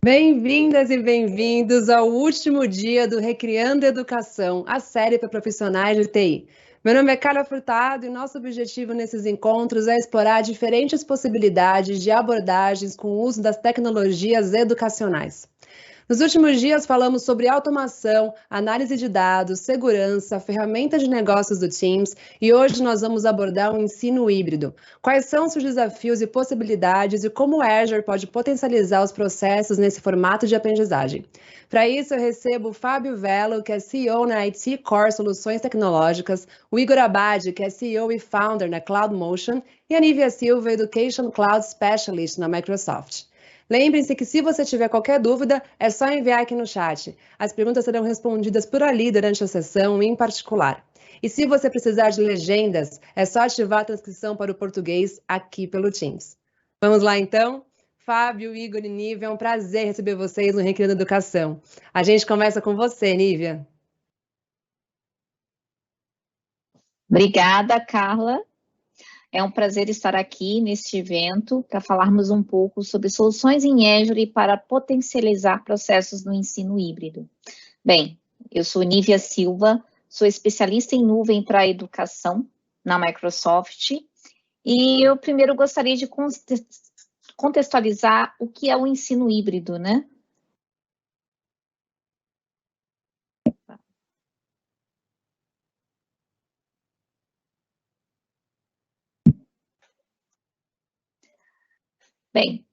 Bem-vindas e bem-vindos ao último dia do Recriando Educação, a série para profissionais de TI. Meu nome é Carla Furtado e nosso objetivo nesses encontros é explorar diferentes possibilidades de abordagens com o uso das tecnologias educacionais. Nos últimos dias falamos sobre automação, análise de dados, segurança, ferramentas de negócios do Teams e hoje nós vamos abordar um ensino híbrido. Quais são os seus desafios e possibilidades e como o Azure pode potencializar os processos nesse formato de aprendizagem? Para isso, eu recebo o Fábio Velo, que é CEO na IT Core Soluções Tecnológicas, o Igor Abad, que é CEO e Founder na CloudMotion, e a Nívia Silva, Education Cloud Specialist na Microsoft. Lembrem-se que se você tiver qualquer dúvida, é só enviar aqui no chat. As perguntas serão respondidas por ali durante a sessão em particular. E se você precisar de legendas, é só ativar a transcrição para o português aqui pelo Teams. Vamos lá então? Fábio, Igor e Nívia, é um prazer receber vocês no Recriando Educação. A gente começa com você, Nívia. Obrigada, Carla. É um prazer estar aqui neste evento para falarmos um pouco sobre soluções em Azure para potencializar processos no ensino híbrido. Bem, eu sou Nívia Silva, sou especialista em nuvem para a educação na Microsoft e eu primeiro gostaria de contextualizar o que é o ensino híbrido, né? Bem,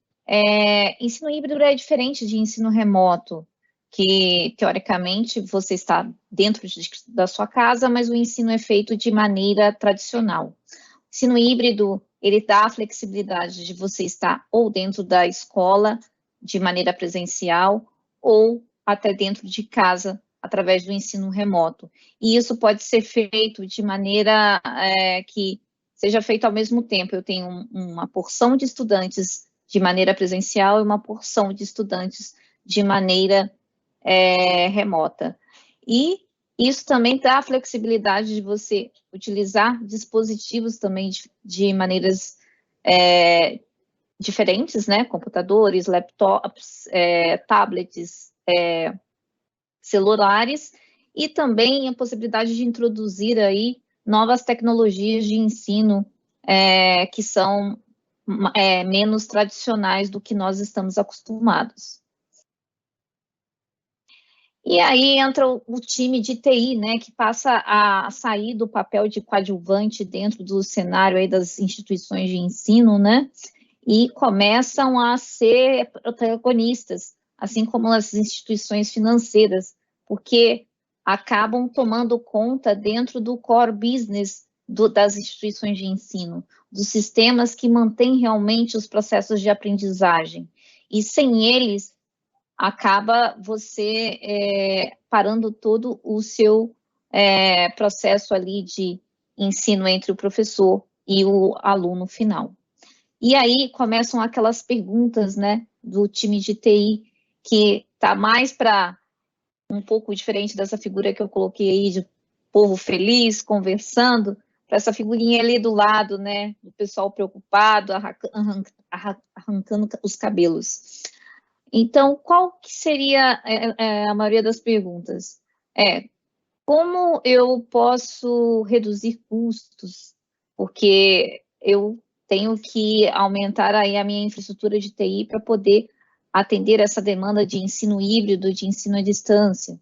ensino híbrido é diferente de ensino remoto, que teoricamente você está dentro da sua casa, mas o ensino é feito de maneira tradicional. O ensino híbrido, ele dá a flexibilidade de você estar ou dentro da escola, de maneira presencial, ou até dentro de casa, através do ensino remoto. E isso pode ser feito de maneira que seja feito ao mesmo tempo. Eu tenho uma porção de estudantes de maneira presencial e uma porção de estudantes de maneira remota. E isso também dá a flexibilidade de você utilizar dispositivos também de maneiras diferentes, né? Computadores, laptops, tablets, celulares, e também a possibilidade de introduzir aí novas tecnologias de ensino que são menos tradicionais do que nós estamos acostumados. E aí entra o time de TI, né, que passa a sair do papel de coadjuvante dentro do cenário aí das instituições de ensino, né, e começam a ser protagonistas, assim como as instituições financeiras, porque acabam tomando conta dentro do core business das instituições de ensino, dos sistemas que mantêm realmente os processos de aprendizagem. E sem eles, acaba você parando todo o seu processo ali de ensino entre o professor e o aluno final. E aí começam aquelas perguntas, né, do time de TI, que está mais para um pouco diferente dessa figura que eu coloquei aí de povo feliz, conversando, para essa figurinha ali do lado, né, do pessoal preocupado, arrancando os cabelos. Então, qual que seria a maioria das perguntas? Como eu posso reduzir custos? Porque eu tenho que aumentar aí a minha infraestrutura de TI para poder atender essa demanda de ensino híbrido, de ensino à distância.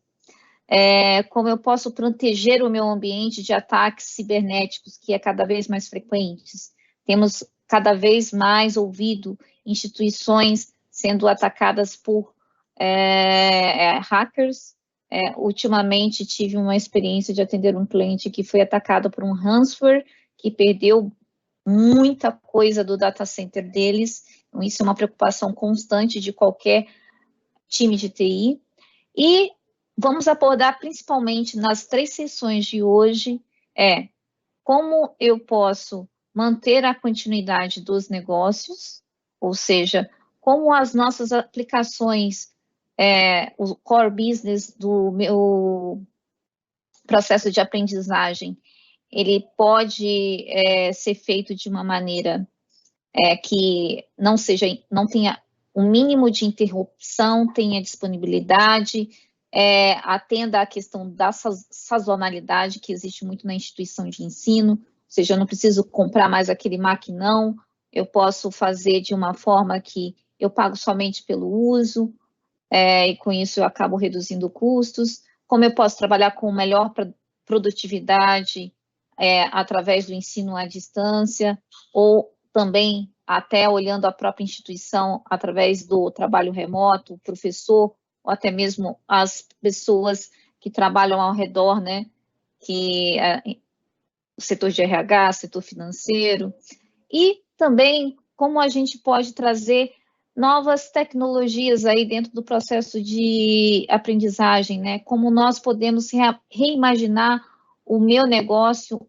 Como eu posso proteger o meu ambiente de ataques cibernéticos, que é cada vez mais frequentes. Temos cada vez mais ouvido instituições sendo atacadas por hackers. Ultimamente tive uma experiência de atender um cliente que foi atacado por um ransomware, que perdeu muita coisa do data center deles. Então, isso é uma preocupação constante de qualquer time de TI. E vamos abordar principalmente nas 3 sessões de hoje, como eu posso manter a continuidade dos negócios, ou seja, como as nossas aplicações, o core business do meu processo de aprendizagem, ele pode ser feito de uma maneira que não tenha um mínimo de interrupção, tenha disponibilidade, atenda à questão da sazonalidade que existe muito na instituição de ensino, ou seja, eu não preciso comprar mais aquele maquinão, eu posso fazer de uma forma que eu pago somente pelo uso, e com isso eu acabo reduzindo custos, como eu posso trabalhar com melhor produtividade através do ensino à distância, ou também até olhando a própria instituição através do trabalho remoto, o professor, ou até mesmo as pessoas que trabalham ao redor, né, que o setor de RH, setor financeiro, e também como a gente pode trazer novas tecnologias aí dentro do processo de aprendizagem, né, como nós podemos reimaginar o meu negócio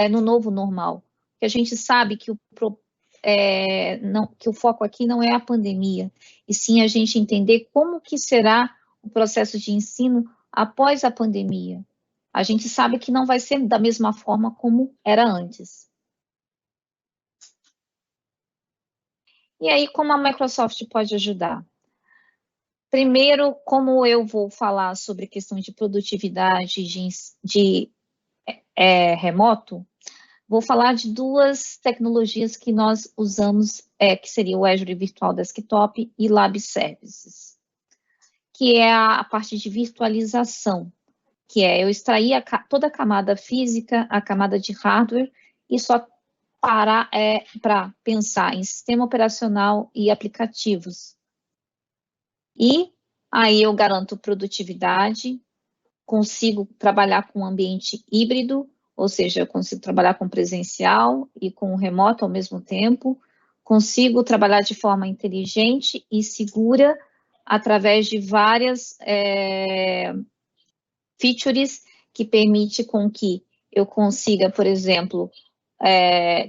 no novo normal, que a gente sabe que que o foco aqui não é a pandemia, e sim a gente entender como que será o processo de ensino após a pandemia. A gente sabe que não vai ser da mesma forma como era antes. E aí, como a Microsoft pode ajudar? Primeiro, como eu vou falar sobre questão de produtividade de remoto, vou falar de duas tecnologias que nós usamos, que seria o Azure Virtual Desktop e Lab Services, que é a parte de virtualização, que é eu extrair toda a camada física, a camada de hardware, e só para pensar em sistema operacional e aplicativos. E aí eu garanto produtividade, consigo trabalhar com um ambiente híbrido, ou seja, eu consigo trabalhar com presencial e com remoto ao mesmo tempo, consigo trabalhar de forma inteligente e segura através de várias features que permite com que eu consiga, por exemplo,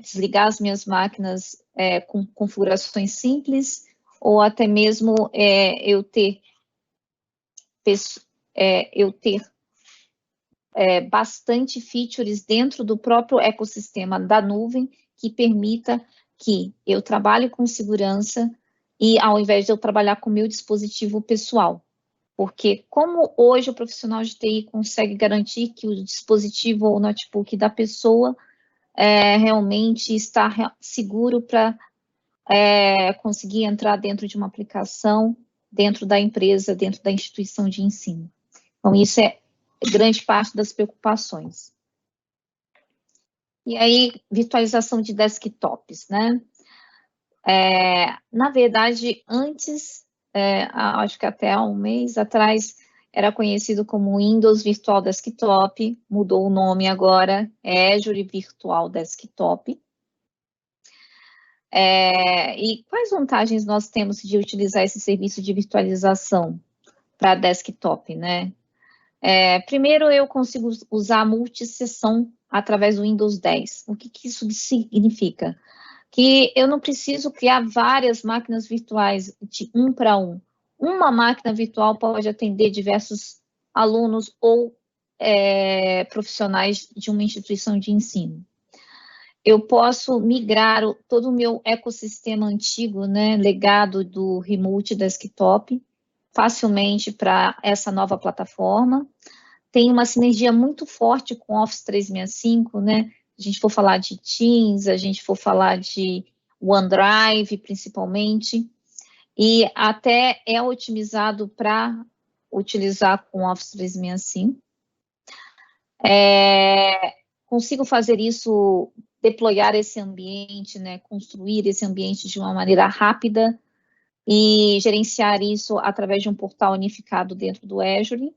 desligar as minhas máquinas com configurações simples, ou até mesmo eu ter bastante features dentro do próprio ecossistema da nuvem que permita que eu trabalhe com segurança e ao invés de eu trabalhar com o meu dispositivo pessoal. Porque como hoje o profissional de TI consegue garantir que o dispositivo ou notebook da pessoa realmente está seguro para conseguir entrar dentro de uma aplicação, dentro da empresa, dentro da instituição de ensino. Então, isso é grande parte das preocupações. E aí, virtualização de desktops, né? Na verdade, antes, acho que até há um mês atrás, era conhecido como Windows Virtual Desktop, mudou o nome agora, é Azure Virtual Desktop. E quais vantagens nós temos de utilizar esse serviço de virtualização para desktop, né? Primeiro, eu consigo usar multisessão através do Windows 10. O que isso significa? Que eu não preciso criar várias máquinas virtuais de um para um. Uma máquina virtual pode atender diversos alunos ou profissionais de uma instituição de ensino. Eu posso migrar todo o meu ecossistema antigo, né, legado do Remote Desktop, facilmente para essa nova plataforma. Tem uma sinergia muito forte com o Office 365, né? A gente for falar de Teams, a gente for falar de OneDrive, principalmente, e até é otimizado para utilizar com o Office 365. Consigo fazer isso, deployar esse ambiente, né? Construir esse ambiente de uma maneira rápida e gerenciar isso através de um portal unificado dentro do Azure.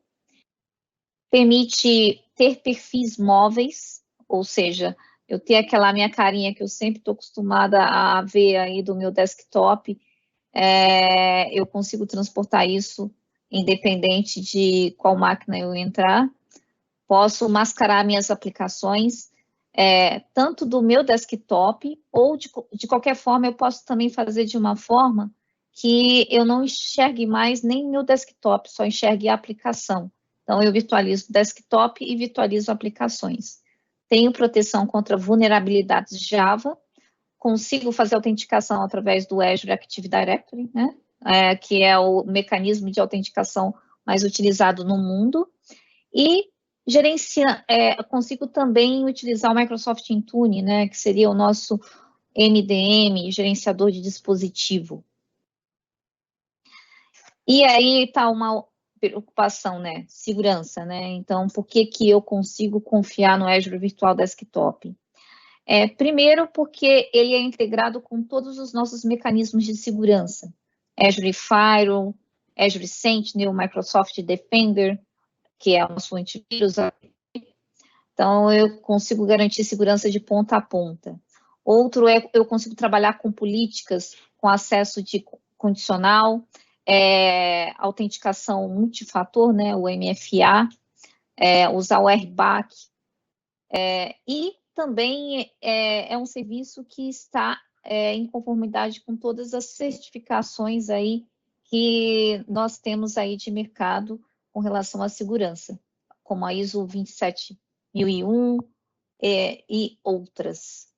Permite ter perfis móveis, ou seja, eu ter aquela minha carinha que eu sempre estou acostumada a ver aí do meu desktop, eu consigo transportar isso independente de qual máquina eu entrar. Posso mascarar minhas aplicações, tanto do meu desktop, ou de qualquer forma eu posso também fazer de uma forma que eu não enxergue mais nem meu desktop, só enxergue a aplicação. Então, eu virtualizo o desktop e virtualizo aplicações. Tenho proteção contra vulnerabilidades Java, consigo fazer autenticação através do Azure Active Directory, né? que é o mecanismo de autenticação mais utilizado no mundo, e consigo também utilizar o Microsoft Intune, né, que seria o nosso MDM, gerenciador de dispositivo. E aí está uma preocupação, né, segurança, né, então por que eu consigo confiar no Azure Virtual Desktop? Primeiro porque ele é integrado com todos os nossos mecanismos de segurança, Azure Firewall, Azure Sentinel, Microsoft Defender, que é o nosso antivírus. Então, eu consigo garantir segurança de ponta a ponta. Outro eu consigo trabalhar com políticas, com acesso condicional, autenticação multifator, né, o MFA, usar o RBAC, e também é um serviço que está em conformidade com todas as certificações aí que nós temos aí de mercado com relação à segurança, como a ISO 27001 e outras.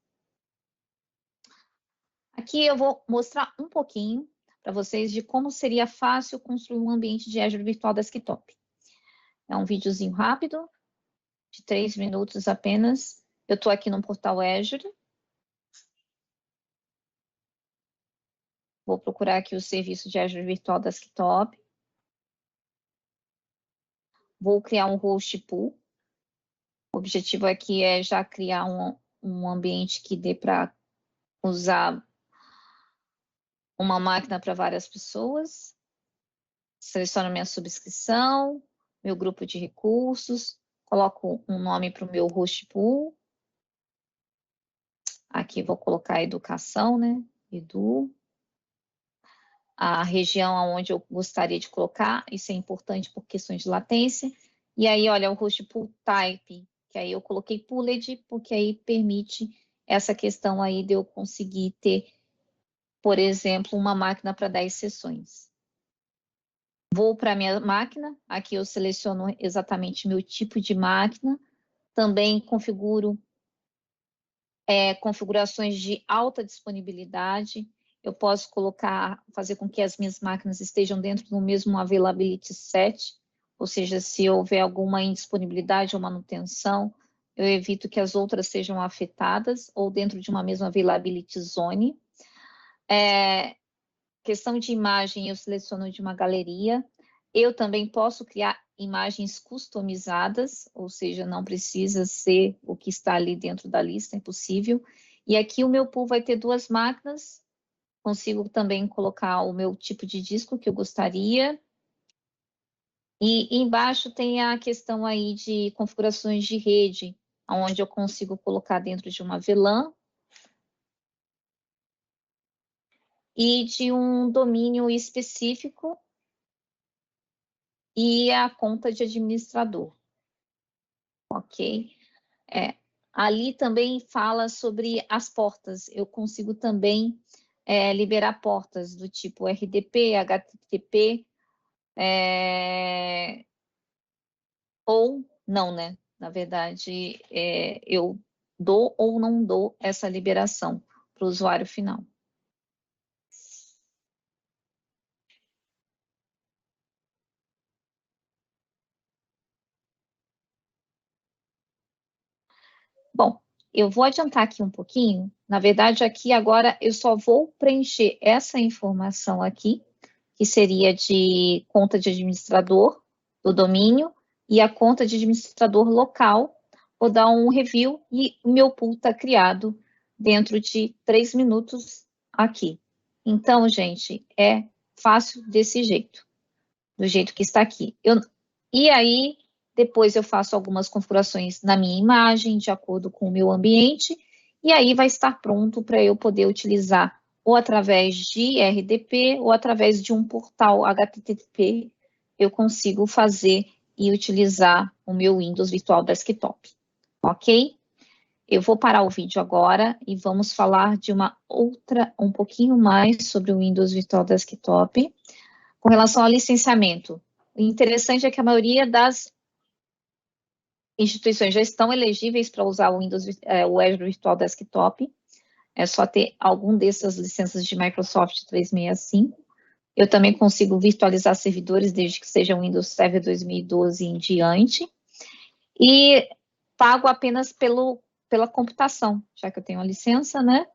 Aqui eu vou mostrar um pouquinho para vocês de como seria fácil construir um ambiente de Azure Virtual Desktop. É um videozinho rápido, de 3 minutos apenas. Eu estou aqui no portal Azure. Vou procurar aqui o serviço de Azure Virtual Desktop. Vou criar um host pool. O objetivo aqui é já criar um ambiente que dê para usar uma máquina para várias pessoas. Seleciono minha subscrição, meu grupo de recursos, coloco um nome para o meu host pool. Aqui vou colocar educação, né? Edu. A região onde eu gostaria de colocar, isso é importante por questões de latência. E aí, olha, o host pool type, que aí eu coloquei pooled, porque aí permite essa questão aí de eu conseguir ter, por exemplo, uma máquina para 10 sessões. Vou para a minha máquina, aqui eu seleciono exatamente meu tipo de máquina, também configuro configurações de alta disponibilidade. Eu posso fazer com que as minhas máquinas estejam dentro do mesmo availability set, ou seja, se houver alguma indisponibilidade ou manutenção, eu evito que as outras sejam afetadas, ou dentro de uma mesma availability zone. Questão de imagem, eu seleciono de uma galeria. Eu também posso criar imagens customizadas, ou seja, não precisa ser o que está ali dentro da lista, é possível. E aqui o meu pool vai ter 2 máquinas. Consigo também colocar o meu tipo de disco que eu gostaria. E embaixo tem a questão aí de configurações de rede, onde eu consigo colocar dentro de uma VLAN e de um domínio específico e a conta de administrador. Ok? Ali também fala sobre as portas. Eu consigo também liberar portas do tipo RDP, HTTP, ou não, né? Na verdade, eu dou ou não dou essa liberação para o usuário final. Bom, eu vou adiantar aqui um pouquinho. Na verdade, aqui agora eu só vou preencher essa informação aqui, que seria de conta de administrador do domínio e a conta de administrador local. Vou dar um review e o meu pool está criado dentro de 3 minutos aqui. Então, gente, é fácil desse jeito, do jeito que está aqui. E aí, depois eu faço algumas configurações na minha imagem, de acordo com o meu ambiente, e aí vai estar pronto para eu poder utilizar ou através de RDP ou através de um portal HTTP, eu consigo fazer e utilizar o meu Windows Virtual Desktop, ok? Eu vou parar o vídeo agora e vamos falar de um pouquinho mais sobre o Windows Virtual Desktop. Com relação ao licenciamento, o interessante é que a maioria das instituições já estão elegíveis para usar o Azure Virtual Desktop. É só ter algum dessas licenças de Microsoft 365. Eu também consigo virtualizar servidores desde que seja o Windows Server 2012 em diante. E pago apenas pela computação, já que eu tenho a licença, né?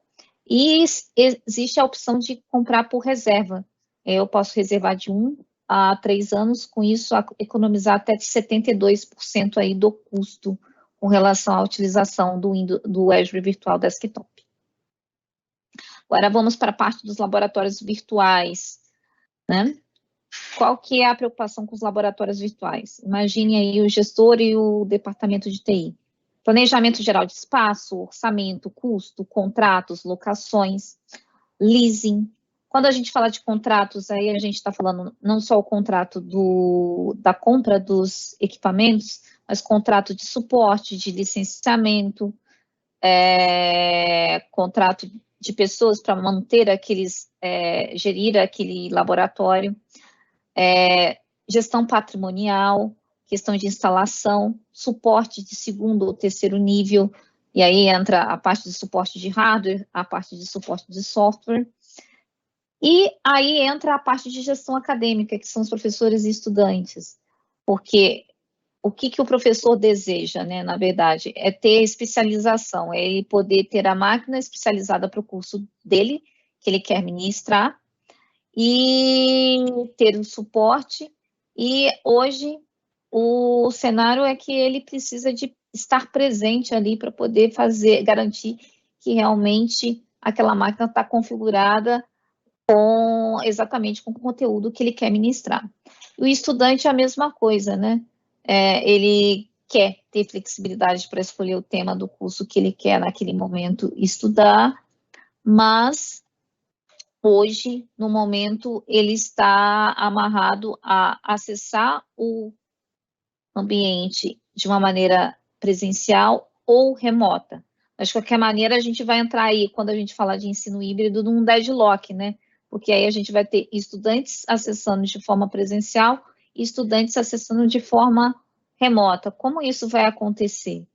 E existe a opção de comprar por reserva. Eu posso reservar de 1 a 3 anos, com isso economizar até 72% aí do custo com relação à utilização do Azure Virtual Desktop. Agora vamos para a parte dos laboratórios virtuais, né? Qual que é a preocupação com os laboratórios virtuais? Imagine aí o gestor e o departamento de TI. Planejamento geral de espaço, orçamento, custo, contratos, locações, leasing. Quando a gente fala de contratos, aí a gente está falando não só o contrato da compra dos equipamentos, mas contrato de suporte, de licenciamento, contrato de pessoas para manter gerir aquele laboratório, gestão patrimonial, questão de instalação, suporte de segundo ou terceiro nível, e aí entra a parte de suporte de hardware, a parte de suporte de software, e aí entra a parte de gestão acadêmica, que são os professores e estudantes, porque o que o professor deseja, né, na verdade, é ter especialização, é ele poder ter a máquina especializada para o curso dele, que ele quer ministrar, e ter o suporte, e hoje o cenário é que ele precisa de estar presente ali para poder garantir que realmente aquela máquina está configurada exatamente com o conteúdo que ele quer ministrar. O estudante é a mesma coisa, né? Ele quer ter flexibilidade para escolher o tema do curso que ele quer naquele momento estudar, mas hoje, no momento, ele está amarrado a acessar o ambiente de uma maneira presencial ou remota. Mas, de qualquer maneira, a gente vai entrar aí, quando a gente falar de ensino híbrido, num deadlock, né? Porque aí a gente vai ter estudantes acessando de forma presencial e estudantes acessando de forma remota. Como isso vai acontecer?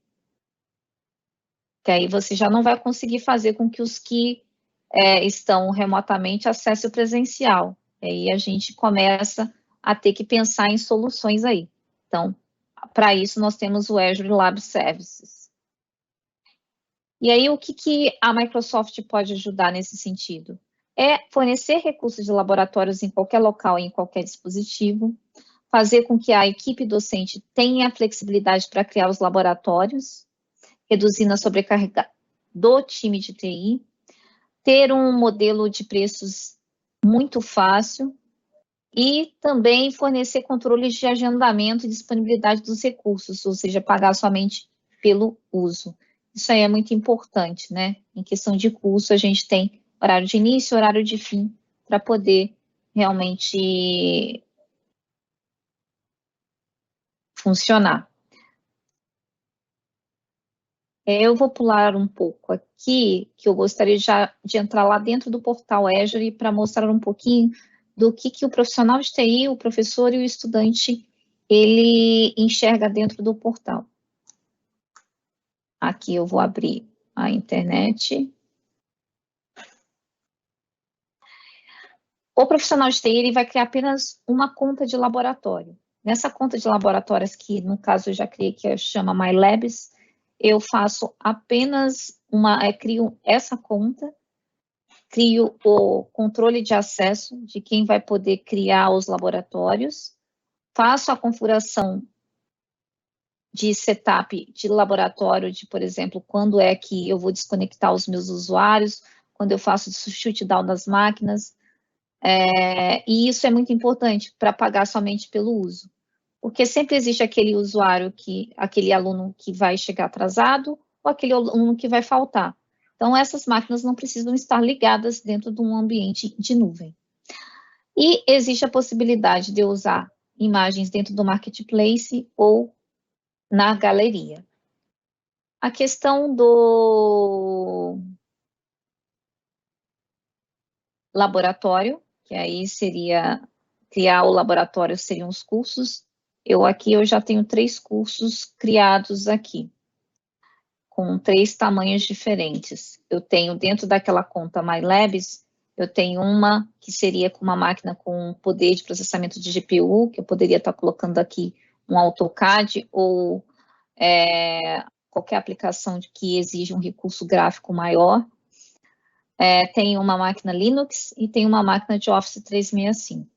Que aí você já não vai conseguir fazer com que os que estão remotamente acessem o presencial. E aí a gente começa a ter que pensar em soluções aí. Então, para isso nós temos o Azure Lab Services. E aí o que a Microsoft pode ajudar nesse sentido? É fornecer recursos de laboratórios em qualquer local e em qualquer dispositivo, fazer com que a equipe docente tenha flexibilidade para criar os laboratórios, reduzindo a sobrecarga do time de TI, ter um modelo de preços muito fácil e também fornecer controles de agendamento e disponibilidade dos recursos, ou seja, pagar somente pelo uso. Isso aí é muito importante, né? Em questão de custo, a gente tem horário de início, horário de fim, para poder realmente funcionar. Eu vou pular um pouco aqui, que eu gostaria já de entrar lá dentro do portal Azure para mostrar um pouquinho do que o profissional de TI, o professor e o estudante, ele enxerga dentro do portal. Aqui eu vou abrir a internet. O profissional de TI ele vai criar apenas uma conta de laboratório. Nessa conta de laboratórios, que no caso eu já criei, que chama My Labs, eu faço apenas crio essa conta, crio o controle de acesso de quem vai poder criar os laboratórios, faço a configuração de setup de laboratório, de, por exemplo, quando é que eu vou desconectar os meus usuários, quando eu faço o shutdown das máquinas, e isso é muito importante para pagar somente pelo uso, porque sempre existe aquele usuário, aquele aluno que vai chegar atrasado, ou aquele aluno que vai faltar. Então, essas máquinas não precisam estar ligadas dentro de um ambiente de nuvem. E existe a possibilidade de eu usar imagens dentro do Marketplace ou na galeria. A questão do laboratório, que aí seria criar o laboratório, seriam os cursos. Eu já tenho 3 cursos criados aqui, com 3 tamanhos diferentes. Eu tenho dentro daquela conta My Labs, Eu tenho uma que seria com uma máquina com poder de processamento de GPU, que eu poderia estar colocando aqui um AutoCAD ou qualquer aplicação que exija um recurso gráfico maior. Tem uma máquina Linux e tem uma máquina de Office 365.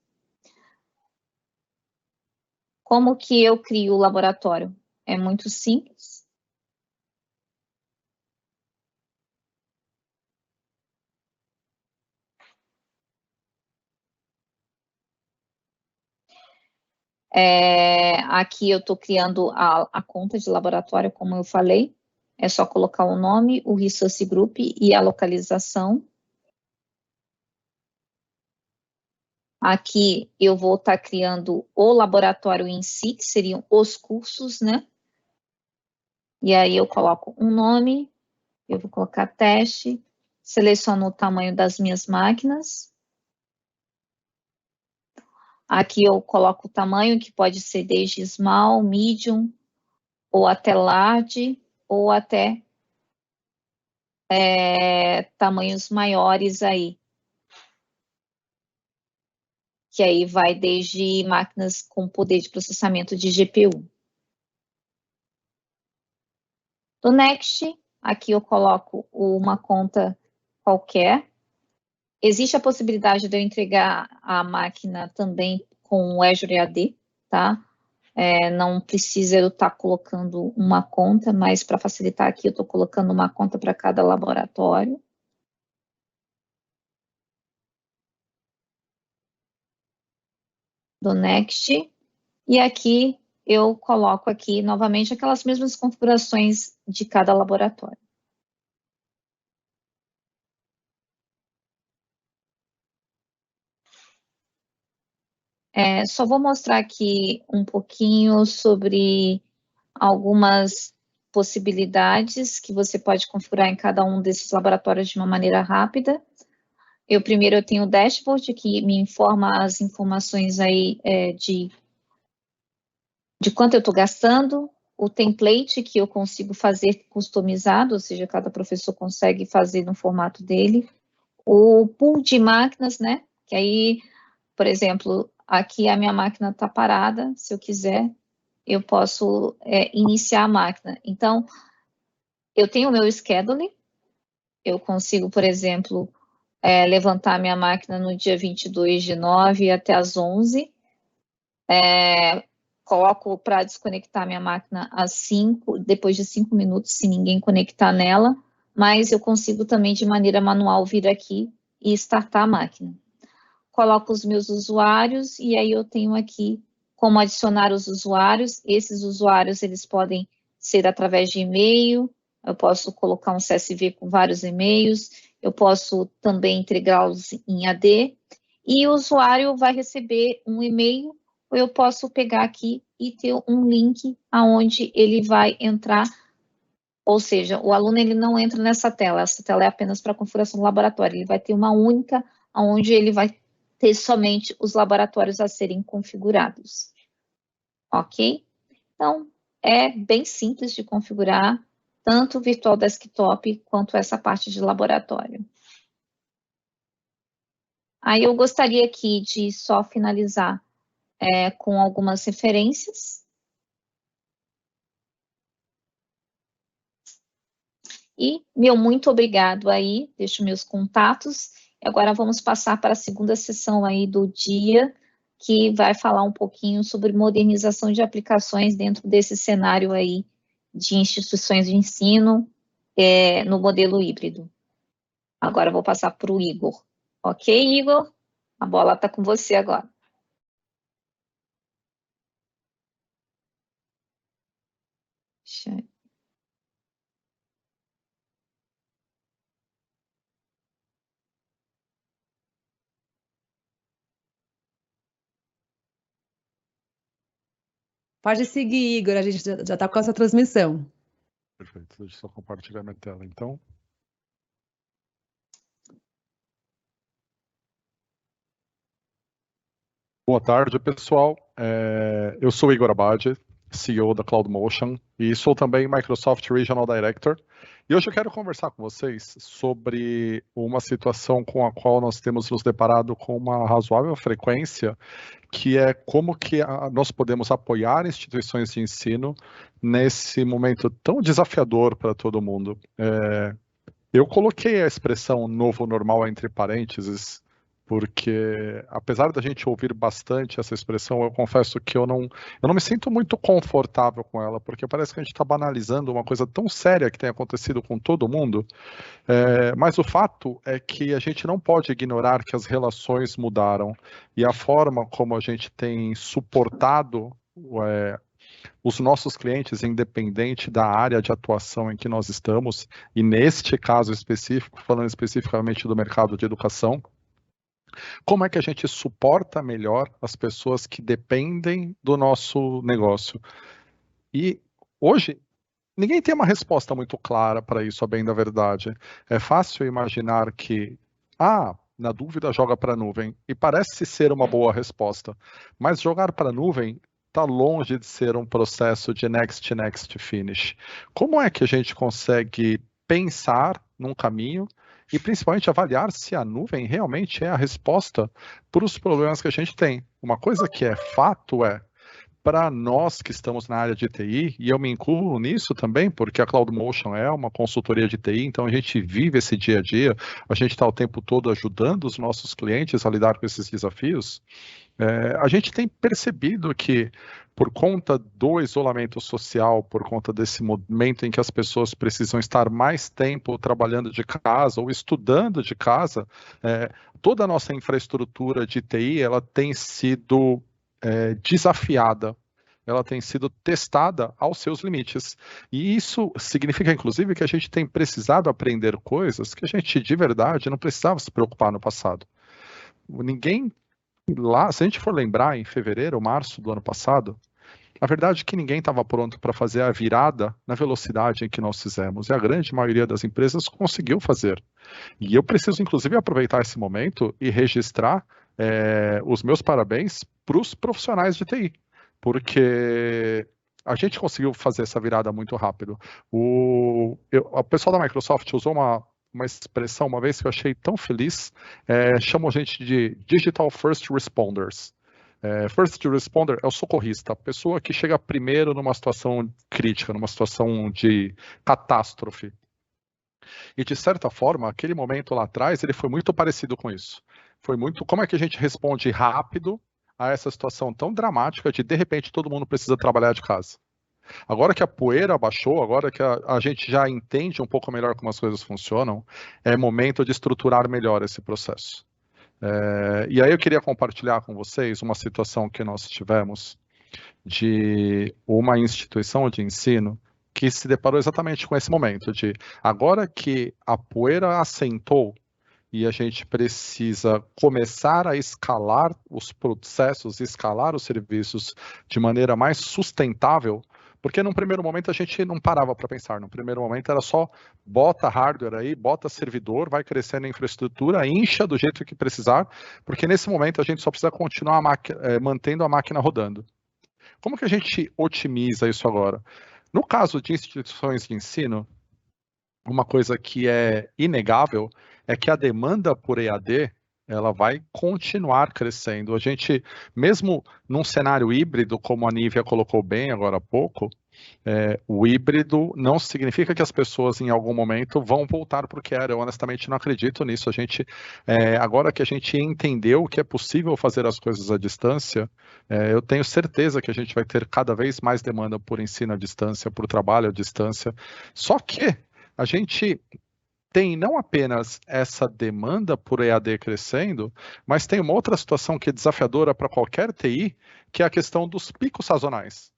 Como que eu crio o laboratório? É muito simples. Aqui eu estou criando a conta de laboratório, como eu falei. É só colocar o nome, o Resource Group e a localização. Aqui eu vou estar criando o laboratório em si, que seriam os cursos, né? E aí eu coloco um nome, eu vou colocar teste, seleciono o tamanho das minhas máquinas. Aqui eu coloco o tamanho, que pode ser desde small, medium, ou até large, ou até tamanhos maiores aí. Que aí vai desde máquinas com poder de processamento de GPU. Do Next, aqui eu coloco uma conta qualquer. Existe a possibilidade de eu entregar a máquina também com o Azure AD, tá? Não precisa eu estar colocando uma conta, mas para facilitar aqui eu estou colocando uma conta para cada laboratório. Do Next. E aqui eu coloco aqui novamente aquelas mesmas configurações de cada laboratório. Só vou mostrar aqui um pouquinho sobre algumas possibilidades que você pode configurar em cada um desses laboratórios de uma maneira rápida. Primeiro eu tenho o dashboard, que me informa as informações aí de quanto eu estou gastando, o template que eu consigo fazer customizado, ou seja, cada professor consegue fazer no formato dele, o pool de máquinas, né, que aí, por exemplo, aqui a minha máquina está parada, se eu quiser, eu posso iniciar a máquina. Então, eu tenho o meu schedule, eu consigo, por exemplo, levantar minha máquina no dia 22/9 até as 11, coloco para desconectar minha máquina depois de 5 minutos, se ninguém conectar nela, mas eu consigo também de maneira manual vir aqui e startar a máquina. Coloco os meus usuários e aí eu tenho aqui como adicionar os usuários. Esses usuários, eles podem ser através de e-mail, eu posso colocar um CSV com vários e-mails, eu posso também integrá-los em AD, e o usuário vai receber um e-mail, ou eu posso pegar aqui e ter um link aonde ele vai entrar, ou seja, o aluno ele não entra nessa tela, essa tela é apenas para configuração do laboratório, ele vai ter uma única, onde ele vai ter somente os laboratórios a serem configurados. Ok? Então, é bem simples de configurar, tanto o Virtual Desktop quanto essa parte de laboratório. Aí eu gostaria aqui de só finalizar com algumas referências. E meu muito obrigado aí, deixo meus contatos. Agora vamos passar para a segunda sessão aí do dia, que vai falar um pouquinho sobre modernização de aplicações dentro desse cenário aí de instituições de ensino no modelo híbrido. Agora eu vou passar para o Igor. Ok, Igor? A bola está com você agora. Pode seguir, Igor, a gente já está com essa transmissão. Perfeito, deixa eu só compartilhar minha tela, então. Boa tarde, pessoal. Eu sou Igor Abad, CEO da CloudMotion, e sou também Microsoft Regional Director, E hoje eu quero conversar com vocês sobre uma situação com a qual nós temos nos deparado com uma razoável frequência, que é como que nós podemos apoiar instituições de ensino nesse momento tão desafiador para todo mundo. Eu coloquei a expressão novo normal entre parênteses, porque apesar da gente ouvir bastante essa expressão, eu confesso que eu não me sinto muito confortável com ela, porque parece que a gente está banalizando uma coisa tão séria que tem acontecido com todo mundo. Mas o fato é que a gente não pode ignorar que as relações mudaram e a forma como a gente tem suportado os nossos clientes, independente da área de atuação em que nós estamos, e neste caso específico, falando especificamente do mercado de educação, como é que a gente suporta melhor as pessoas que dependem do nosso negócio? E hoje, ninguém tem uma resposta muito clara para isso, a bem da verdade. É fácil imaginar que, na dúvida, joga para a nuvem. E parece ser uma boa resposta. Mas jogar para a nuvem está longe de ser um processo de next, finish. Como é que a gente consegue pensar num caminho e principalmente avaliar se a nuvem realmente é a resposta para os problemas que a gente tem? Uma coisa que é fato para nós que estamos na área de TI, e eu me incluo nisso também, porque a CloudMotion é uma consultoria de TI, então a gente vive esse dia a dia, a gente está o tempo todo ajudando os nossos clientes a lidar com esses desafios. A gente tem percebido que, por conta do isolamento social, por conta desse momento em que as pessoas precisam estar mais tempo trabalhando de casa ou estudando de casa, toda a nossa infraestrutura de TI ela tem sido desafiada, ela tem sido testada aos seus limites. E isso significa, inclusive, que a gente tem precisado aprender coisas que a gente, de verdade, não precisava se preocupar no passado. Ninguém lá, se a gente for lembrar, em fevereiro ou março do ano passado, a verdade é que ninguém estava pronto para fazer a virada na velocidade em que nós fizemos. E a grande maioria das empresas conseguiu fazer. E eu preciso, inclusive, aproveitar esse momento e registrar os meus parabéns para os profissionais de TI, porque a gente conseguiu fazer essa virada muito rápido. O pessoal da Microsoft usou uma expressão uma vez que eu achei tão feliz, chamam a gente de Digital First Responders. First Responder é o socorrista, a pessoa que chega primeiro numa situação crítica, numa situação de catástrofe. E, de certa forma, aquele momento lá atrás, ele foi muito parecido com isso. Foi muito como é que a gente responde rápido a essa situação tão dramática de repente, todo mundo precisa trabalhar de casa. Agora que a poeira abaixou, agora que a gente já entende um pouco melhor como as coisas funcionam, é momento de estruturar melhor esse processo. E aí eu queria compartilhar com vocês uma situação que nós tivemos de uma instituição de ensino que se deparou exatamente com esse momento de agora que a poeira assentou e a gente precisa começar a escalar os processos, escalar os serviços de maneira mais sustentável, porque num primeiro momento a gente não parava para pensar, no primeiro momento era só bota hardware aí, bota servidor, vai crescendo a infraestrutura, incha do jeito que precisar, porque nesse momento a gente só precisa continuar mantendo a máquina rodando. Como que a gente otimiza isso agora? No caso de instituições de ensino, uma coisa que é inegável é que a demanda por EAD ela vai continuar crescendo. A gente, mesmo num cenário híbrido, como a Nívia colocou bem agora há pouco, o híbrido não significa que as pessoas em algum momento vão voltar para o que era. Eu honestamente não acredito nisso. A gente, agora que a gente entendeu que é possível fazer as coisas à distância, eu tenho certeza que a gente vai ter cada vez mais demanda por ensino à distância, por trabalho à distância. Só que a gente tem não apenas essa demanda por EAD crescendo, mas tem uma outra situação que é desafiadora para qualquer TI, que é a questão dos picos sazonais.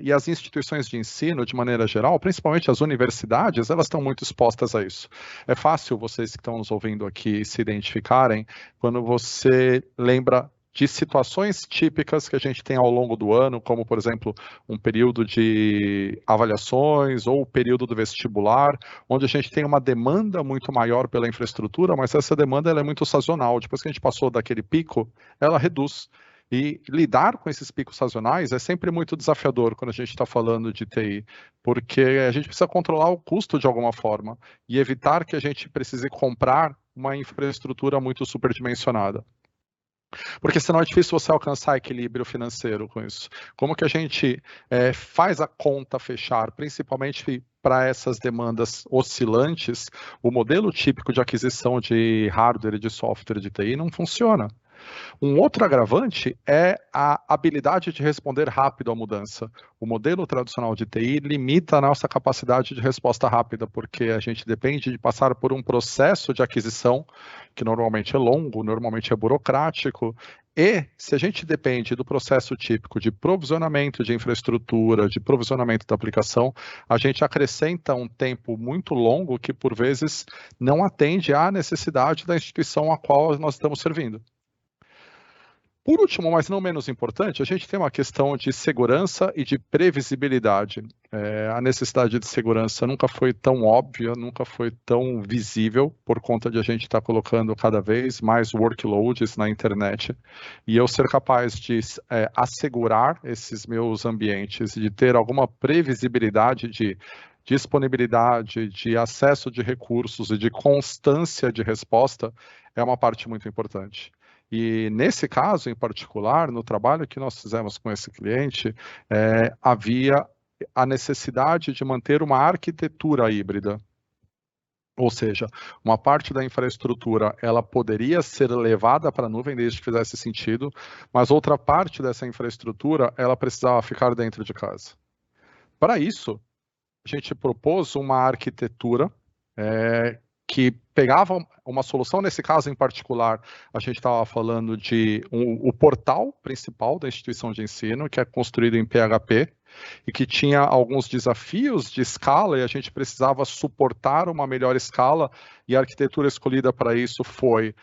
E as instituições de ensino, de maneira geral, principalmente as universidades, elas estão muito expostas a isso. É fácil vocês que estão nos ouvindo aqui se identificarem quando você lembra de situações típicas que a gente tem ao longo do ano, como, por exemplo, um período de avaliações ou o período do vestibular, onde a gente tem uma demanda muito maior pela infraestrutura, mas essa demanda ela é muito sazonal. Depois que a gente passou daquele pico, ela reduz. E lidar com esses picos sazonais é sempre muito desafiador quando a gente está falando de TI, porque a gente precisa controlar o custo de alguma forma e evitar que a gente precise comprar uma infraestrutura muito superdimensionada. Porque senão é difícil você alcançar equilíbrio financeiro com isso. Como que a gente faz a conta fechar, principalmente para essas demandas oscilantes? O modelo típico de aquisição de hardware e de software de TI não funciona. Um outro agravante é a habilidade de responder rápido à mudança. O modelo tradicional de TI limita a nossa capacidade de resposta rápida, porque a gente depende de passar por um processo de aquisição, que normalmente é longo, normalmente é burocrático, e se a gente depende do processo típico de provisionamento de infraestrutura, de provisionamento da aplicação, a gente acrescenta um tempo muito longo que, por vezes, não atende à necessidade da instituição a qual nós estamos servindo. Por último, mas não menos importante, a gente tem uma questão de segurança e de previsibilidade. A necessidade de segurança nunca foi tão óbvia, nunca foi tão visível, por conta de a gente estar colocando cada vez mais workloads na internet. E eu ser capaz de assegurar esses meus ambientes e de ter alguma previsibilidade de disponibilidade, de acesso de recursos e de constância de resposta é uma parte muito importante. E nesse caso em particular, no trabalho que nós fizemos com esse cliente, havia a necessidade de manter uma arquitetura híbrida. Ou seja, uma parte da infraestrutura ela poderia ser levada para a nuvem desde que fizesse sentido, mas outra parte dessa infraestrutura ela precisava ficar dentro de casa. Para isso, a gente propôs uma arquitetura que pegava uma solução, nesse caso em particular, a gente estava falando de o portal principal da instituição de ensino, que é construído em PHP, e que tinha alguns desafios de escala, e a gente precisava suportar uma melhor escala, e a arquitetura escolhida para isso foi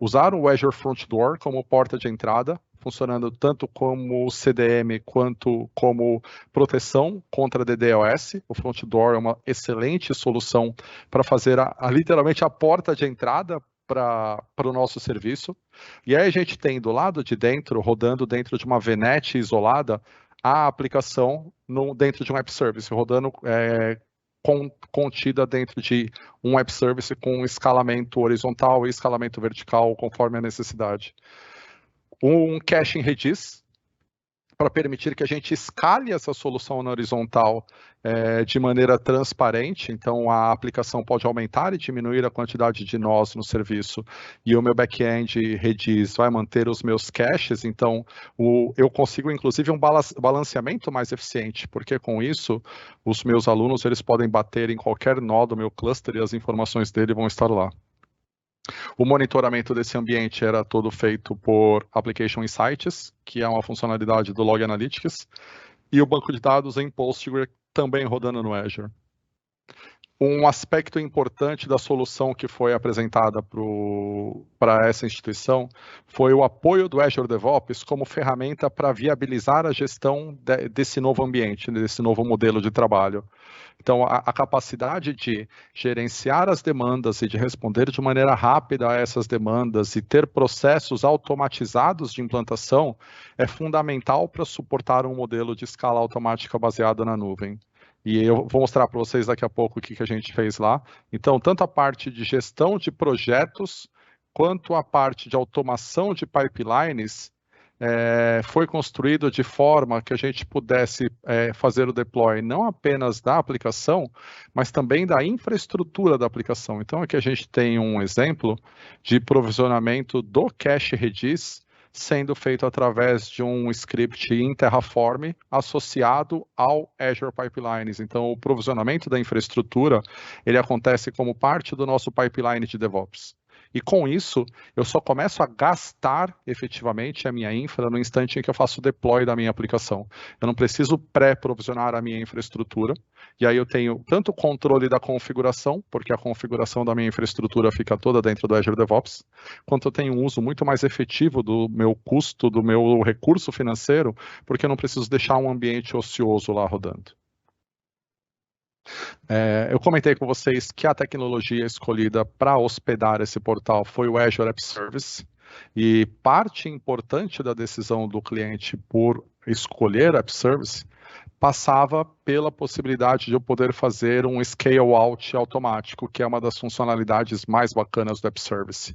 usar o Azure Front Door como porta de entrada, funcionando tanto como CDM quanto como proteção contra DDoS. O Front Door é uma excelente solução para fazer literalmente a porta de entrada para o nosso serviço. E aí a gente tem do lado de dentro, rodando dentro de uma VNet isolada, a aplicação dentro de um app service, rodando contida dentro de um app service com escalamento horizontal e escalamento vertical, conforme a necessidade. Um cache em Redis, para permitir que a gente escale essa solução na horizontal de maneira transparente. Então, a aplicação pode aumentar e diminuir a quantidade de nós no serviço, e o meu back-end Redis vai manter os meus caches. Então, eu consigo, inclusive, um balanceamento mais eficiente, porque com isso, os meus alunos eles podem bater em qualquer nó do meu cluster e as informações dele vão estar lá. O monitoramento desse ambiente era todo feito por Application Insights, que é uma funcionalidade do Log Analytics, e o banco de dados em Postgre também rodando no Azure. Um aspecto importante da solução que foi apresentada para essa instituição foi o apoio do Azure DevOps como ferramenta para viabilizar a gestão desse novo ambiente, desse novo modelo de trabalho. Então, a capacidade de gerenciar as demandas e de responder de maneira rápida a essas demandas e ter processos automatizados de implantação é fundamental para suportar um modelo de escala automática baseado na nuvem. E eu vou mostrar para vocês daqui a pouco o que a gente fez lá. Então, tanto a parte de gestão de projetos, quanto a parte de automação de pipelines, foi construído de forma que a gente pudesse fazer o deploy não apenas da aplicação, mas também da infraestrutura da aplicação. Então, aqui a gente tem um exemplo de provisionamento do cache Redis sendo feito através de um script em Terraform associado ao Azure Pipelines. Então, o provisionamento da infraestrutura, ele acontece como parte do nosso pipeline de DevOps. E com isso, eu só começo a gastar efetivamente a minha infra no instante em que eu faço o deploy da minha aplicação. Eu não preciso pré-provisionar a minha infraestrutura, e aí eu tenho tanto o controle da configuração, porque a configuração da minha infraestrutura fica toda dentro do Azure DevOps, quanto eu tenho um uso muito mais efetivo do meu custo, do meu recurso financeiro, porque eu não preciso deixar um ambiente ocioso lá rodando. Eu comentei com vocês que a tecnologia escolhida para hospedar esse portal foi o Azure App Service. E parte importante da decisão do cliente por escolher App Service passava pela possibilidade de eu poder fazer um scale out automático, que é uma das funcionalidades mais bacanas do App Service.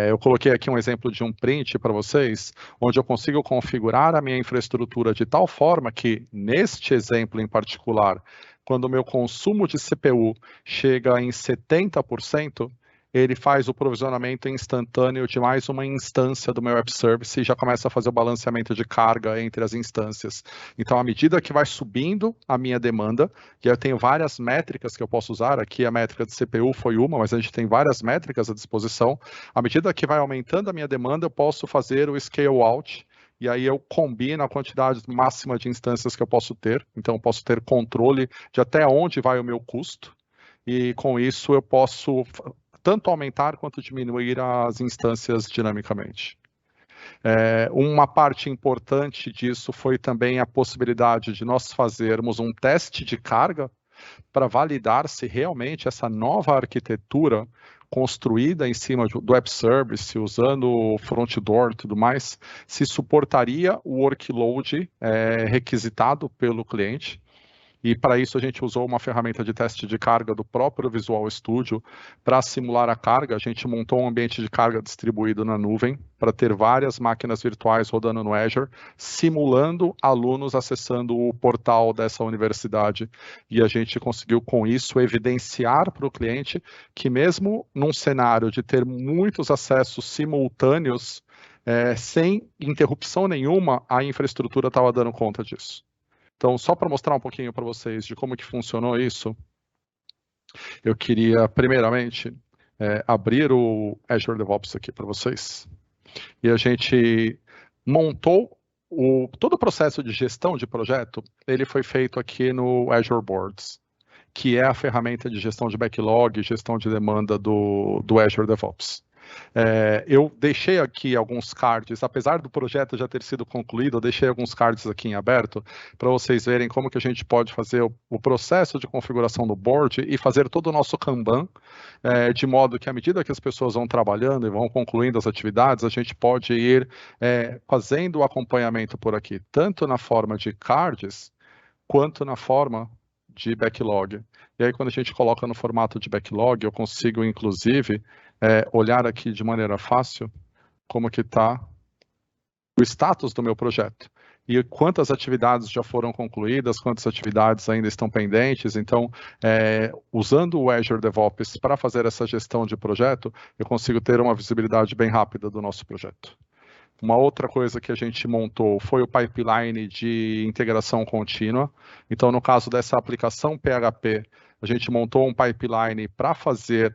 Eu coloquei aqui um exemplo de um print para vocês, onde eu consigo configurar a minha infraestrutura de tal forma que, neste exemplo em particular, quando o meu consumo de CPU chega em 70%, ele faz o provisionamento instantâneo de mais uma instância do meu App Service e já começa a fazer o balanceamento de carga entre as instâncias. Então, à medida que vai subindo a minha demanda, e eu tenho várias métricas que eu posso usar, aqui a métrica de CPU foi uma, mas a gente tem várias métricas à disposição, à medida que vai aumentando a minha demanda, eu posso fazer o scale out, e aí eu combino a quantidade máxima de instâncias que eu posso ter, então eu posso ter controle de até onde vai o meu custo, e com isso eu posso tanto aumentar quanto diminuir as instâncias dinamicamente. Uma parte importante disso foi também a possibilidade de nós fazermos um teste de carga para validar se realmente essa nova arquitetura construída em cima do App Service, usando o front door e tudo mais, se suportaria o workload requisitado pelo cliente. E para isso a gente usou uma ferramenta de teste de carga do próprio Visual Studio para simular a carga. A gente montou um ambiente de carga distribuído na nuvem para ter várias máquinas virtuais rodando no Azure, simulando alunos acessando o portal dessa universidade. E a gente conseguiu com isso evidenciar para o cliente que mesmo num cenário de ter muitos acessos simultâneos, sem interrupção nenhuma, a infraestrutura estava dando conta disso. Então, só para mostrar um pouquinho para vocês de como que funcionou isso, eu queria, primeiramente, abrir o Azure DevOps aqui para vocês. E a gente montou todo o processo de gestão de projeto, ele foi feito aqui no Azure Boards, que é a ferramenta de gestão de backlog, gestão de demanda do Azure DevOps. Eu deixei aqui alguns cards, apesar do projeto já ter sido concluído, eu deixei alguns cards aqui em aberto para vocês verem como que a gente pode fazer o processo de configuração do board e fazer todo o nosso Kanban, de modo que à medida que as pessoas vão trabalhando e vão concluindo as atividades, a gente pode ir fazendo o acompanhamento por aqui, tanto na forma de cards, quanto na forma de backlog. E aí, quando a gente coloca no formato de backlog, eu consigo, inclusive, olhar aqui de maneira fácil como que está o status do meu projeto. E quantas atividades já foram concluídas, quantas atividades ainda estão pendentes. Então, usando o Azure DevOps para fazer essa gestão de projeto, eu consigo ter uma visibilidade bem rápida do nosso projeto. Uma outra coisa que a gente montou foi o pipeline de integração contínua. Então, no caso dessa aplicação PHP, a gente montou um pipeline para fazer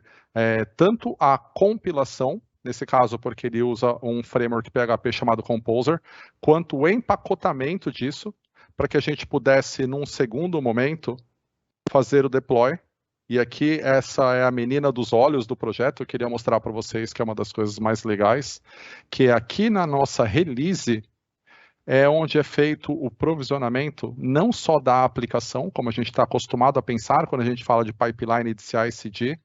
tanto a compilação, nesse caso porque ele usa um framework PHP chamado Composer, quanto o empacotamento disso, para que a gente pudesse, num segundo momento, fazer o deploy. E aqui, essa é a menina dos olhos do projeto, eu queria mostrar para vocês que é uma das coisas mais legais, que aqui na nossa release é onde é feito o provisionamento, não só da aplicação, como a gente está acostumado a pensar quando a gente fala de pipeline de CI/CD,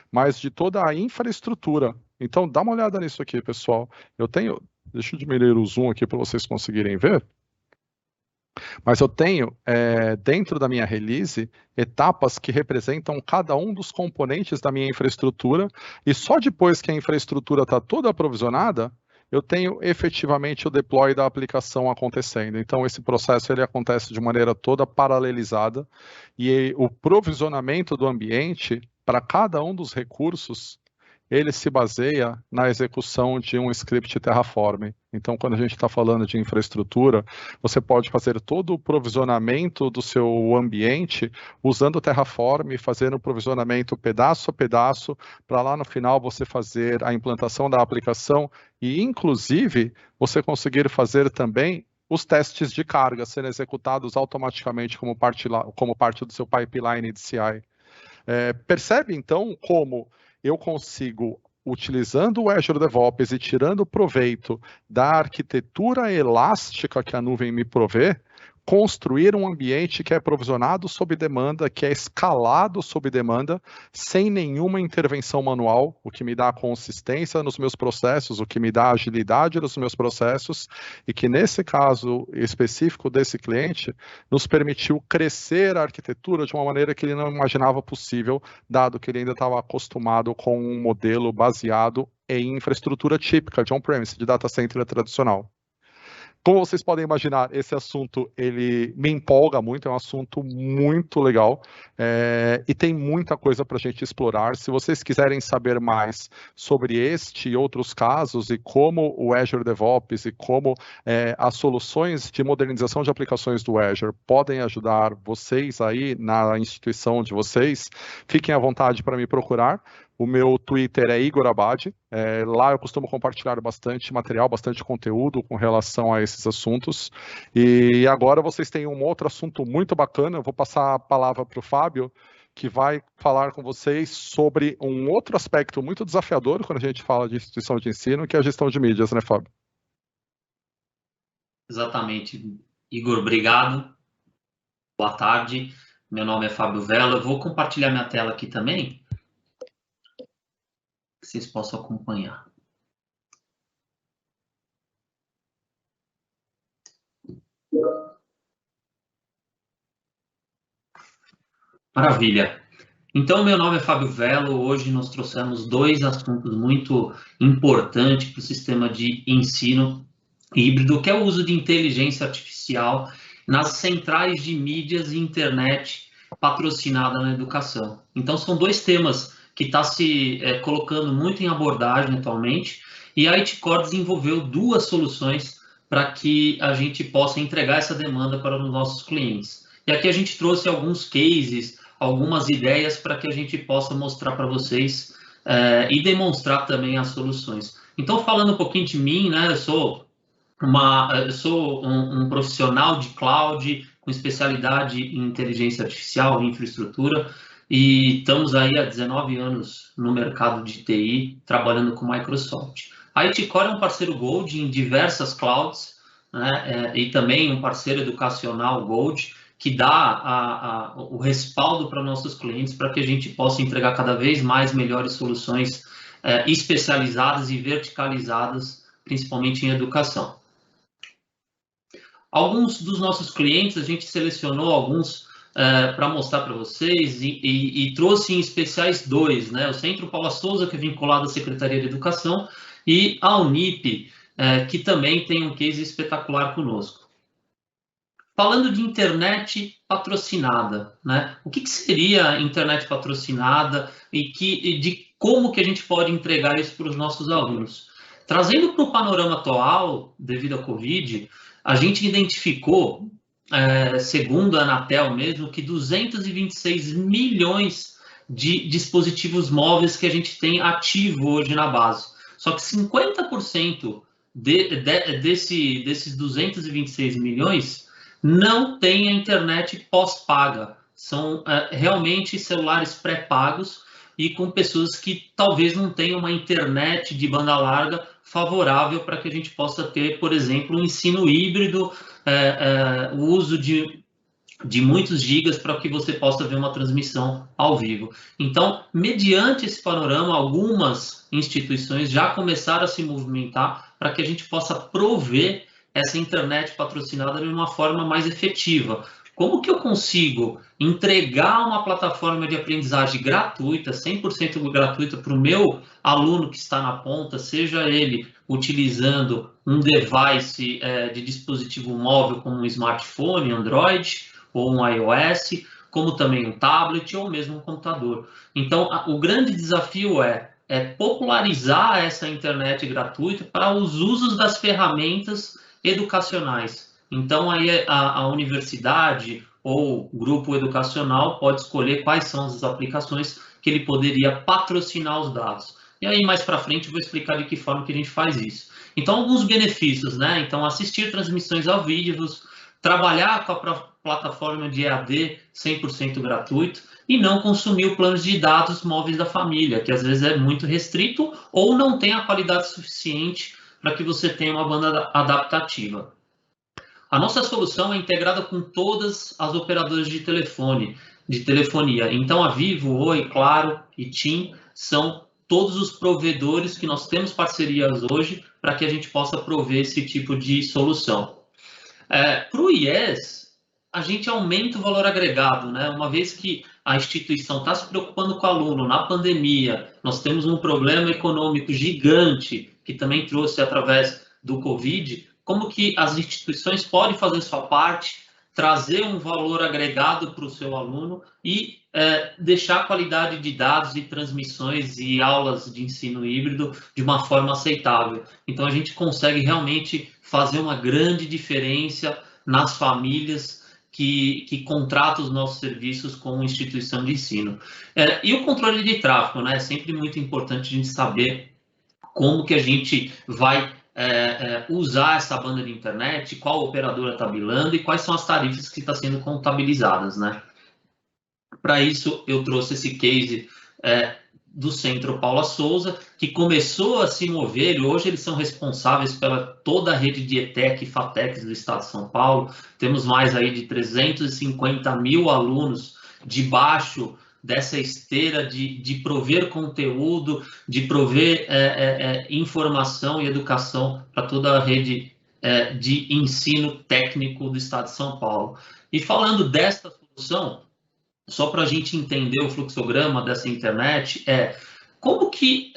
mas de toda a infraestrutura. Então, dá uma olhada nisso aqui, pessoal. Deixa eu diminuir o zoom aqui para vocês conseguirem ver. Mas eu tenho, dentro da minha release, etapas que representam cada um dos componentes da minha infraestrutura, e só depois que a infraestrutura está toda aprovisionada, eu tenho efetivamente o deploy da aplicação acontecendo. Então, esse processo ele acontece de maneira toda paralelizada, e o provisionamento do ambiente para cada um dos recursos, ele se baseia na execução de um script Terraform. Então, quando a gente está falando de infraestrutura, você pode fazer todo o provisionamento do seu ambiente usando o Terraform, fazendo o provisionamento pedaço a pedaço, para lá no final você fazer a implantação da aplicação e, inclusive, você conseguir fazer também os testes de carga serem executados automaticamente como parte do seu pipeline de CI. Percebe, então, como eu consigo, utilizando o Azure DevOps e tirando proveito da arquitetura elástica que a nuvem me provê, construir um ambiente que é provisionado sob demanda, que é escalado sob demanda, sem nenhuma intervenção manual, o que me dá consistência nos meus processos, o que me dá agilidade nos meus processos, e que nesse caso específico desse cliente, nos permitiu crescer a arquitetura de uma maneira que ele não imaginava possível, dado que ele ainda estava acostumado com um modelo baseado em infraestrutura típica de on-premise, de data center tradicional. Como vocês podem imaginar, esse assunto ele me empolga muito, é um assunto muito legal e tem muita coisa para a gente explorar. Se vocês quiserem saber mais sobre este e outros casos e como o Azure DevOps e como as soluções de modernização de aplicações do Azure podem ajudar vocês aí na instituição de vocês, fiquem à vontade para me procurar. O meu Twitter é Igor Abad. Lá eu costumo compartilhar bastante material, bastante conteúdo com relação a esses assuntos. E agora vocês têm um outro assunto muito bacana. Eu vou passar a palavra para o Fábio, que vai falar com vocês sobre um outro aspecto muito desafiador quando a gente fala de instituição de ensino, que é a gestão de mídias, né, Fábio? Exatamente. Igor, obrigado. Boa tarde. Meu nome é Fábio Vela. Eu vou compartilhar minha tela aqui também, que vocês possam acompanhar. Maravilha. Então, meu nome é Fábio Velo. Hoje nós trouxemos dois assuntos muito importantes para o sistema de ensino híbrido, que é o uso de inteligência artificial nas centrais de mídias e internet patrocinada na educação. Então, são dois temas que está se colocando muito em abordagem atualmente, e a ITCOR desenvolveu duas soluções para que a gente possa entregar essa demanda para os nossos clientes. E aqui a gente trouxe alguns cases, algumas ideias para que a gente possa mostrar para vocês e demonstrar também as soluções. Então, falando um pouquinho de mim, né, eu sou um profissional de cloud com especialidade em inteligência artificial e infraestrutura, e estamos aí há 19 anos no mercado de TI, trabalhando com Microsoft. A ITCOR é um parceiro Gold em diversas clouds, né, e também um parceiro educacional Gold, que dá o respaldo para nossos clientes para que a gente possa entregar cada vez mais melhores soluções especializadas e verticalizadas, principalmente em educação. Alguns dos nossos clientes, a gente selecionou alguns para mostrar para vocês e trouxe em especiais dois, né? O Centro Paula Souza, que é vinculado à Secretaria de Educação, e a Unip, que também tem um case espetacular conosco. Falando de internet patrocinada, né? O que seria internet patrocinada e de como que a gente pode entregar isso para os nossos alunos? Trazendo para o panorama atual, devido à Covid, a gente identificou, segundo a Anatel mesmo, que 226 milhões de dispositivos móveis que a gente tem ativo hoje na base. Só que 50% desses 226 milhões não tem a internet pós-paga. São realmente celulares pré-pagos e com pessoas que talvez não tenham uma internet de banda larga favorável para que a gente possa ter, por exemplo, um ensino híbrido, o uso de muitos gigas para que você possa ver uma transmissão ao vivo. Então, mediante esse panorama, algumas instituições já começaram a se movimentar para que a gente possa prover essa internet patrocinada de uma forma mais efetiva. Como que eu consigo entregar uma plataforma de aprendizagem gratuita, 100% gratuita para o meu aluno que está na ponta, seja ele utilizando um device de dispositivo móvel como um smartphone, Android, ou um iOS, como também um tablet ou mesmo um computador. Então, o grande desafio é popularizar essa internet gratuita para os usos das ferramentas educacionais. Então, aí a universidade ou grupo educacional pode escolher quais são as aplicações que ele poderia patrocinar os dados. E aí, mais para frente, eu vou explicar de que forma que a gente faz isso. Então, alguns benefícios, né? Então, assistir transmissões ao vivo, trabalhar com a plataforma de EAD 100% gratuito e não consumir o plano de dados móveis da família, que às vezes é muito restrito ou não tem a qualidade suficiente para que você tenha uma banda adaptativa. A nossa solução é integrada com todas as operadoras de telefonia. Então, a Vivo, Oi, Claro e TIM são todos os provedores que nós temos parcerias hoje para que a gente possa prover esse tipo de solução. Para o IES, a gente aumenta o valor agregado, né? Uma vez que a instituição está se preocupando com o aluno na pandemia, nós temos um problema econômico gigante que também trouxe através do Covid, como que as instituições podem fazer sua parte, trazer um valor agregado para o seu aluno e deixar a qualidade de dados e transmissões e aulas de ensino híbrido de uma forma aceitável. Então, a gente consegue realmente fazer uma grande diferença nas famílias que contratam os nossos serviços como instituição de ensino. E o controle de tráfego, né? É sempre muito importante a gente saber como que a gente vai usar essa banda de internet, qual operadora está bilando e quais são as tarifas que estão sendo contabilizadas, né? Para isso, eu trouxe esse case do Centro Paula Souza, que começou a se mover, e hoje eles são responsáveis pela toda a rede de ETEC e FATECs do estado de São Paulo. Temos mais aí de 350 mil alunos debaixo dessa esteira de prover conteúdo, de prover informação e educação para toda a rede de ensino técnico do estado de São Paulo. E falando desta solução, só para a gente entender o fluxograma dessa internet, como que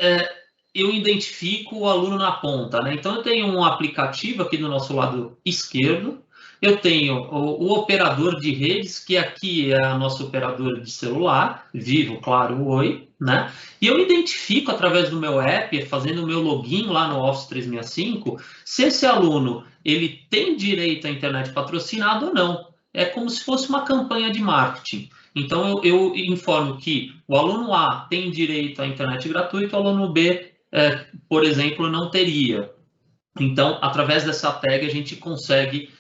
eu identifico o aluno na ponta, né? Então, eu tenho um aplicativo aqui do nosso lado esquerdo, eu tenho o operador de redes, que aqui é a nossa operadora de celular, Vivo, Claro, Oi, né? E eu identifico através do meu app, fazendo o meu login lá no Office 365, se esse aluno ele tem direito à internet patrocinada ou não. É como se fosse uma campanha de marketing. Então, eu informo que o aluno A tem direito à internet gratuita, o aluno B, por exemplo, não teria. Então, através dessa tag, a gente consegue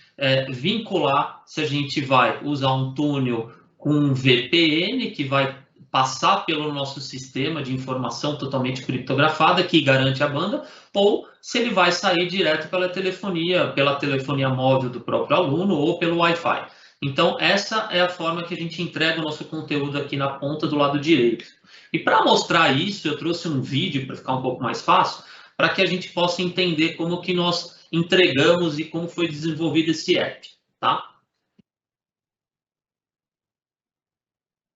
vincular se a gente vai usar um túnel com um VPN, que vai passar pelo nosso sistema de informação totalmente criptografada, que garante a banda, ou se ele vai sair direto pela telefonia móvel do próprio aluno ou pelo Wi-Fi. Então, essa é a forma que a gente entrega o nosso conteúdo aqui na ponta do lado direito. E para mostrar isso, eu trouxe um vídeo para ficar um pouco mais fácil, para que a gente possa entender como que nós entregamos e como foi desenvolvido esse app, tá?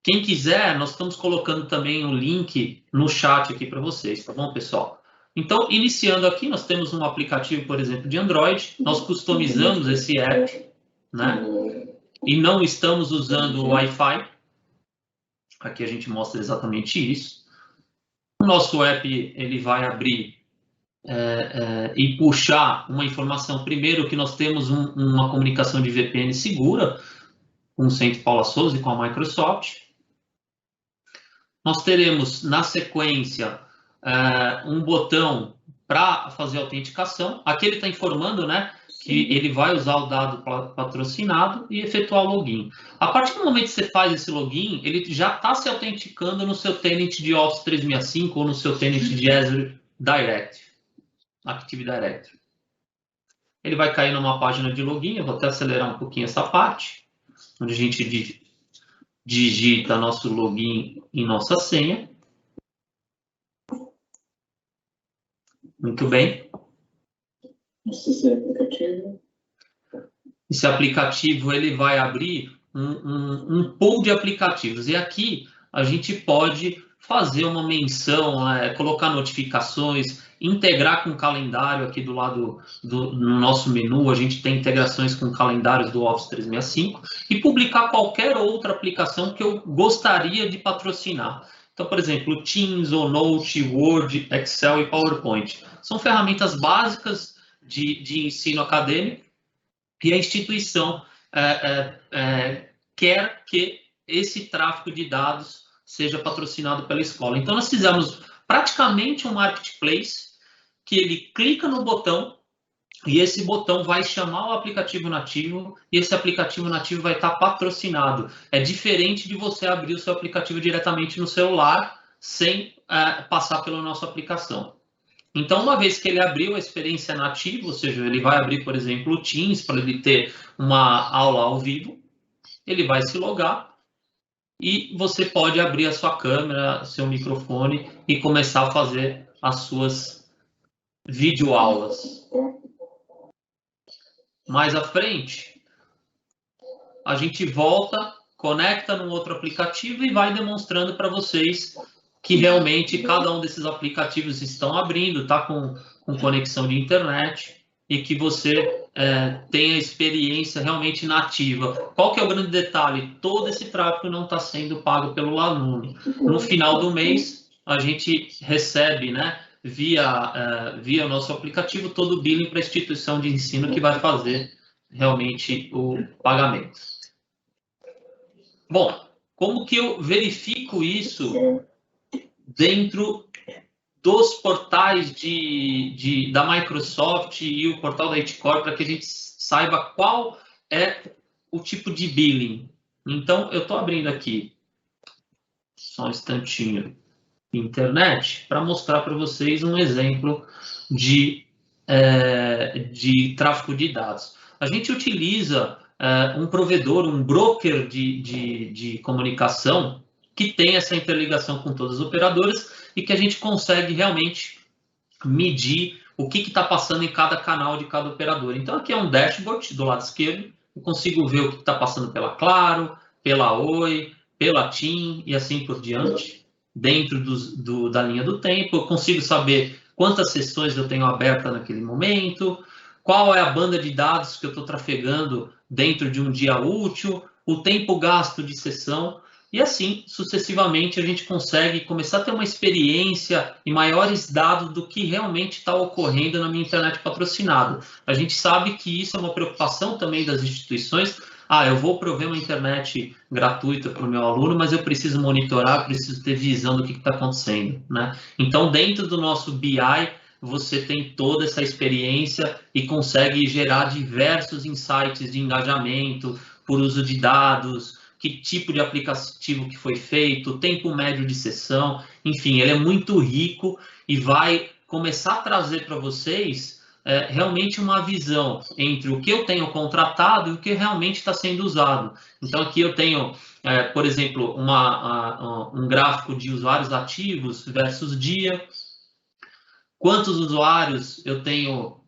Quem quiser, nós estamos colocando também um link no chat aqui para vocês, tá bom, pessoal? Então, iniciando aqui, nós temos um aplicativo, por exemplo, de Android, nós customizamos esse app, né? E não estamos usando o Wi-Fi. Aqui a gente mostra exatamente isso. O nosso app ele vai abrir e puxar uma informação. Primeiro que nós temos uma comunicação de VPN segura com o Centro Paula Souza e com a Microsoft. Nós teremos, na sequência, um botão para fazer a autenticação. Aqui ele está informando, né, que ele vai usar o dado patrocinado e efetuar o login. A partir do momento que você faz esse login, ele já está se autenticando no seu tenant de Office 365 ou no seu tenant de Azure Active Directory. Ele vai cair numa página de login, eu vou até acelerar um pouquinho essa parte, onde a gente digita nosso login e nossa senha. Muito bem. Esse aplicativo ele vai abrir um pool de aplicativos. E aqui a gente pode fazer uma menção, colocar notificações, integrar com o calendário aqui do lado no nosso menu. A gente tem integrações com calendários do Office 365 e publicar qualquer outra aplicação que eu gostaria de patrocinar. Então, por exemplo, Teams, OneNote, Word, Excel e PowerPoint. São ferramentas básicas de ensino acadêmico e a instituição quer que esse tráfego de dados seja patrocinado pela escola. Então, nós fizemos praticamente um marketplace que ele clica no botão e esse botão vai chamar o aplicativo nativo e esse aplicativo nativo vai estar patrocinado. É diferente de você abrir o seu aplicativo diretamente no celular sem passar pela nossa aplicação. Então, uma vez que ele abriu a experiência nativa, ou seja, ele vai abrir, por exemplo, o Teams para ele ter uma aula ao vivo, ele vai se logar e você pode abrir a sua câmera, seu microfone e começar a fazer as suas videoaulas. Mais à frente, a gente volta, conecta num outro aplicativo e vai demonstrando para vocês que realmente cada um desses aplicativos estão abrindo, está com conexão de internet e que você tem a experiência realmente nativa. Qual que é o grande detalhe? Todo esse tráfego não está sendo pago pelo aluno. No final do mês, a gente recebe, né, via nosso aplicativo, todo o billing para a instituição de ensino que vai fazer realmente o pagamento. Bom, como que eu verifico isso dentro dos portais da Microsoft e o portal da Itcore, para que a gente saiba qual é o tipo de billing? Então, eu estou abrindo aqui, só um instantinho, internet, para mostrar para vocês um exemplo de tráfego de dados. A gente utiliza um provedor, um broker de comunicação que tem essa interligação com todas as operadoras e que a gente consegue realmente medir o que está passando em cada canal de cada operadora. Então, aqui é um dashboard do lado esquerdo, eu consigo ver o que está passando pela Claro, pela Oi, pela TIM e assim por diante, dentro da linha do tempo. Eu consigo saber quantas sessões eu tenho aberta naquele momento, qual é a banda de dados que eu estou trafegando dentro de um dia útil, o tempo gasto de sessão. E assim, sucessivamente, a gente consegue começar a ter uma experiência e maiores dados do que realmente está ocorrendo na minha internet patrocinada. A gente sabe que isso é uma preocupação também das instituições. Eu vou prover uma internet gratuita para o meu aluno, mas eu preciso monitorar, preciso ter visão do que está acontecendo, né? Então, dentro do nosso BI, você tem toda essa experiência e consegue gerar diversos insights de engajamento, por uso de dados, que tipo de aplicativo que foi feito, tempo médio de sessão, enfim, ele é muito rico e vai começar a trazer para vocês realmente uma visão entre o que eu tenho contratado e o que realmente está sendo usado. Então, aqui eu tenho, por exemplo, um gráfico de usuários ativos versus dia, quantos usuários eu tenho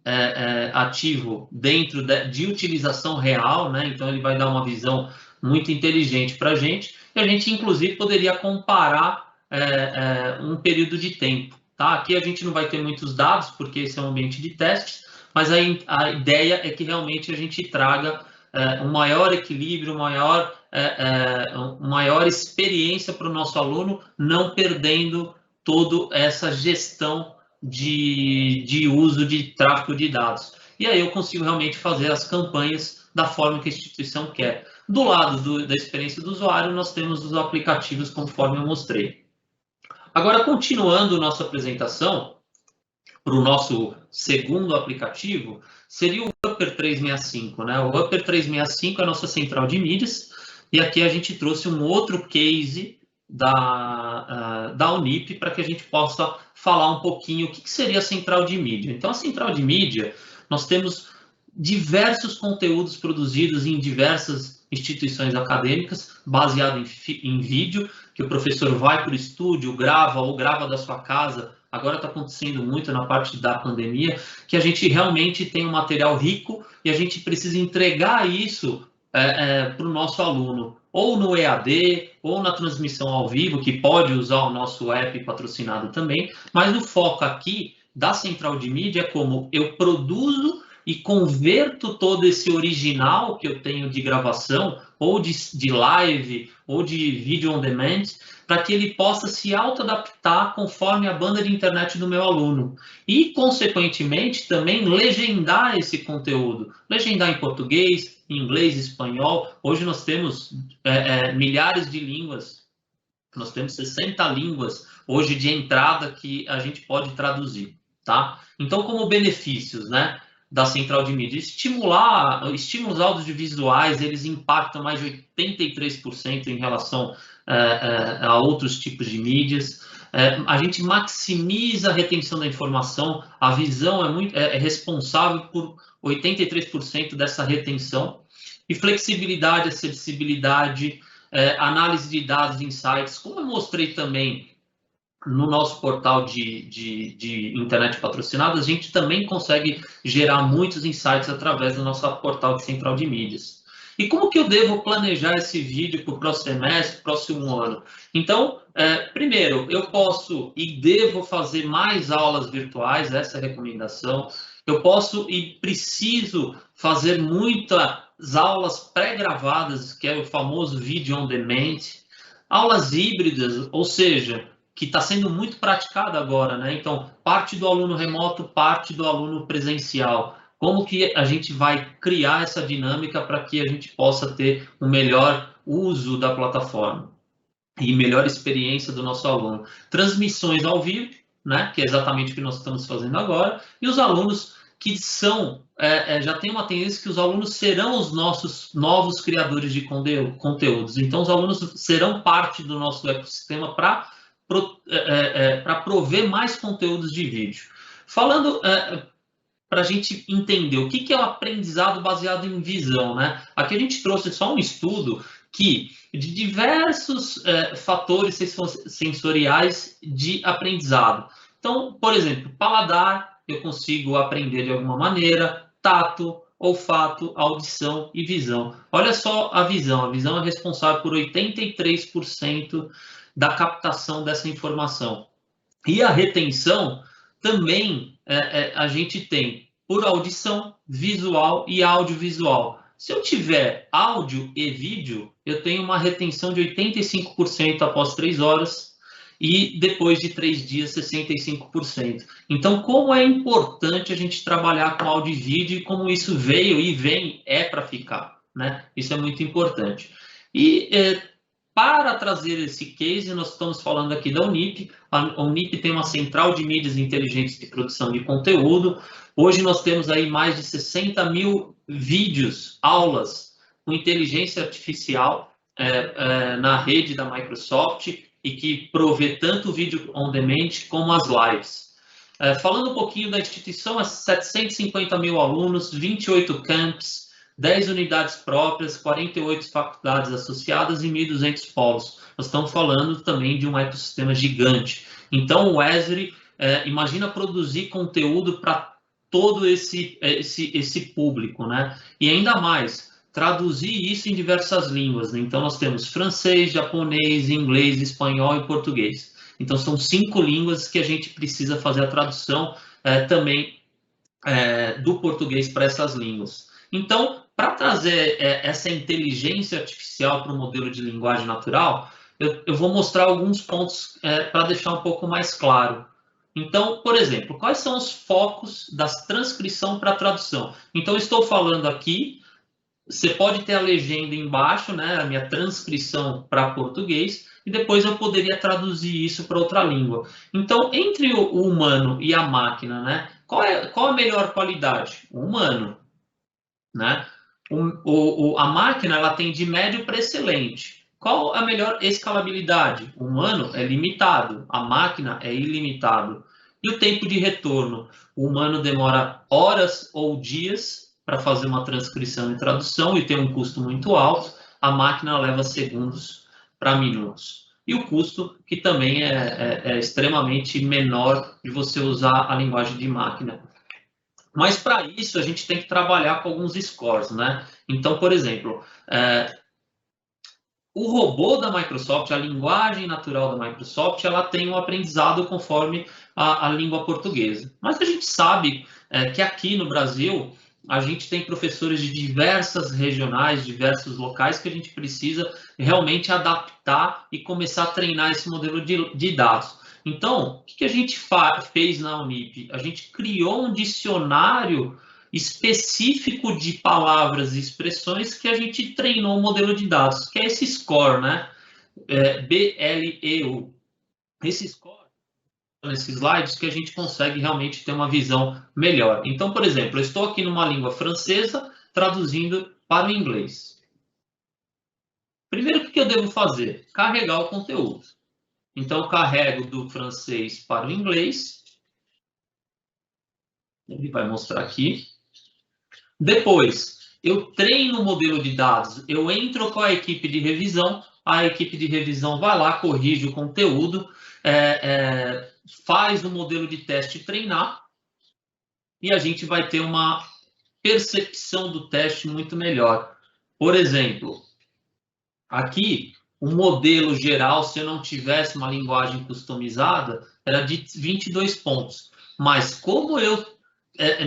ativo dentro de utilização real, né? Então, ele vai dar uma visão muito inteligente para a gente, e a gente, inclusive, poderia comparar um período de tempo. Tá? Aqui a gente não vai ter muitos dados, porque esse é um ambiente de testes, mas a ideia é que realmente a gente traga um maior equilíbrio, maior experiência para o nosso aluno, não perdendo toda essa gestão de uso de tráfego de dados. E aí eu consigo realmente fazer as campanhas da forma que a instituição quer. Do lado da experiência do usuário, nós temos os aplicativos, conforme eu mostrei. Agora, continuando nossa apresentação, para o nosso segundo aplicativo, seria o Upper 365. Né? O Upper 365 é a nossa central de mídias, e aqui a gente trouxe um outro case da Unip para que a gente possa falar um pouquinho o que seria a central de mídia. Então, a central de mídia, nós temos diversos conteúdos produzidos em diversas instituições acadêmicas, baseado em vídeo, que o professor vai para o estúdio, grava da sua casa. Agora está acontecendo muito na parte da pandemia, que a gente realmente tem um material rico e a gente precisa entregar isso para o nosso aluno, ou no EAD, ou na transmissão ao vivo, que pode usar o nosso app patrocinado também, mas o foco aqui da central de mídia é como eu produzo e converto todo esse original que eu tenho de gravação, ou de live, ou de vídeo on demand, para que ele possa se auto-adaptar conforme a banda de internet do meu aluno. E, consequentemente, também legendar esse conteúdo. Legendar em português, em inglês, espanhol. Hoje nós temos milhares de línguas. Nós temos 60 línguas hoje de entrada que a gente pode traduzir. Tá? Então, como benefícios, né, da central de mídia, estímulos audiovisuais, eles impactam mais de 83% em relação a outros tipos de mídias. a gente maximiza a retenção da informação, a visão é responsável por 83% dessa retenção, e flexibilidade, acessibilidade, análise de dados, insights, como eu mostrei também no nosso portal de internet patrocinada, a gente também consegue gerar muitos insights através do nosso portal de central de mídias. E como que eu devo planejar esse vídeo para o próximo semestre, próximo ano? Então, primeiro, eu posso e devo fazer mais aulas virtuais, essa é a recomendação. Eu posso e preciso fazer muitas aulas pré-gravadas, que é o famoso vídeo on demand. Aulas híbridas, ou seja, que está sendo muito praticada agora, né? Então, parte do aluno remoto, parte do aluno presencial. Como que a gente vai criar essa dinâmica para que a gente possa ter um melhor uso da plataforma e melhor experiência do nosso aluno? Transmissões ao vivo, né? Que é exatamente o que nós estamos fazendo agora, e os alunos que são, já tem uma tendência que os alunos serão os nossos novos criadores de conteúdos. Então, os alunos serão parte do nosso ecossistema para prover mais conteúdos de vídeo. Falando para a gente entender o que é o aprendizado baseado em visão, né? Aqui a gente trouxe só um estudo que de diversos fatores sensoriais de aprendizado. Então, por exemplo, paladar, eu consigo aprender de alguma maneira, tato, olfato, audição e visão. Olha só a visão é responsável por 83% da captação dessa informação. E a retenção também a gente tem por audição, visual e audiovisual. Se eu tiver áudio e vídeo, eu tenho uma retenção de 85% após 3 horas e depois de 3 dias, 65%. Então, como é importante a gente trabalhar com áudio e vídeo e como isso veio e vem para ficar, né? Isso é muito importante. E para trazer esse case, nós estamos falando aqui da Unip. A Unip tem uma central de mídias inteligentes de produção de conteúdo. Hoje nós temos aí mais de 60 mil vídeos, aulas com inteligência artificial na rede da Microsoft e que provê tanto o vídeo on demand como as lives. Falando um pouquinho da instituição, 750 mil alunos, 28 camps, 10 unidades próprias, 48 faculdades associadas e 1.200 polos. Nós estamos falando também de um ecossistema gigante. Então, o Esri, imagina produzir conteúdo para todo esse público, né? E ainda mais, traduzir isso em diversas línguas, né? Então, nós temos francês, japonês, inglês, espanhol e português. Então, são 5 línguas que a gente precisa fazer a tradução também do português para essas línguas. Então, para trazer essa inteligência artificial para o modelo de linguagem natural, eu vou mostrar alguns pontos para deixar um pouco mais claro. Então, por exemplo, quais são os focos da transcrição para tradução? Então, estou falando aqui, você pode ter a legenda embaixo, né, a minha transcrição para português, e depois eu poderia traduzir isso para outra língua. Então, entre o humano e a máquina, né, qual a melhor qualidade? O humano. Né? A máquina ela tem de médio para excelente. Qual a melhor escalabilidade? O humano é limitado, a máquina é ilimitado. E o tempo de retorno? O humano demora horas ou dias para fazer uma transcrição e tradução e tem um custo muito alto. A máquina leva segundos para minutos. E o custo, que também é extremamente menor de você usar a linguagem de máquina. Mas, para isso, a gente tem que trabalhar com alguns scores, né? Então, por exemplo, o robô da Microsoft, a linguagem natural da Microsoft, ela tem um aprendizado conforme a língua portuguesa. Mas a gente sabe que aqui no Brasil, a gente tem professores de diversas regionais, diversos locais, que a gente precisa realmente adaptar e começar a treinar esse modelo de dados. Então, o que a gente fez na Unip? A gente criou um dicionário específico de palavras e expressões que a gente treinou um modelo de dados, que é esse score, né? BLEU. Esse score, nesses slides, que a gente consegue realmente ter uma visão melhor. Então, por exemplo, eu estou aqui numa língua francesa, traduzindo para o inglês. Primeiro, o que eu devo fazer? Carregar o conteúdo. Então, eu carrego do francês para o inglês. Ele vai mostrar aqui. Depois, eu treino o modelo de dados. Eu entro com a equipe de revisão. A equipe de revisão vai lá, corrige o conteúdo, faz o modelo de teste treinar. E a gente vai ter uma percepção do teste muito melhor. Por exemplo, aqui, o modelo geral, se eu não tivesse uma linguagem customizada, era de 22 pontos. Mas como eu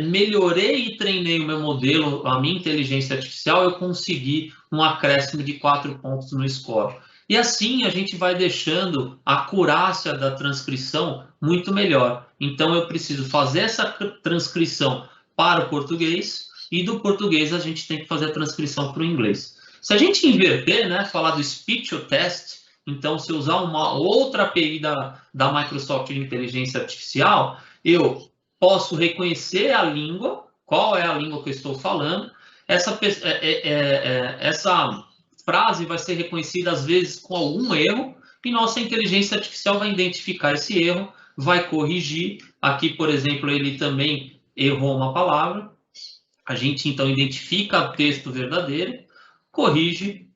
melhorei e treinei o meu modelo, a minha inteligência artificial, eu consegui um acréscimo de 4 pontos no score. E assim a gente vai deixando a acurácia da transcrição muito melhor. Então eu preciso fazer essa transcrição para o português e do português a gente tem que fazer a transcrição para o inglês. Se a gente inverter, né, falar do speech to test, então se eu usar uma outra API da Microsoft de inteligência artificial, eu posso reconhecer a língua, qual é a língua que eu estou falando, essa frase vai ser reconhecida às vezes com algum erro, e nossa inteligência artificial vai identificar esse erro, vai corrigir. Aqui, por exemplo, ele também errou uma palavra, a gente então identifica o texto verdadeiro, corrige.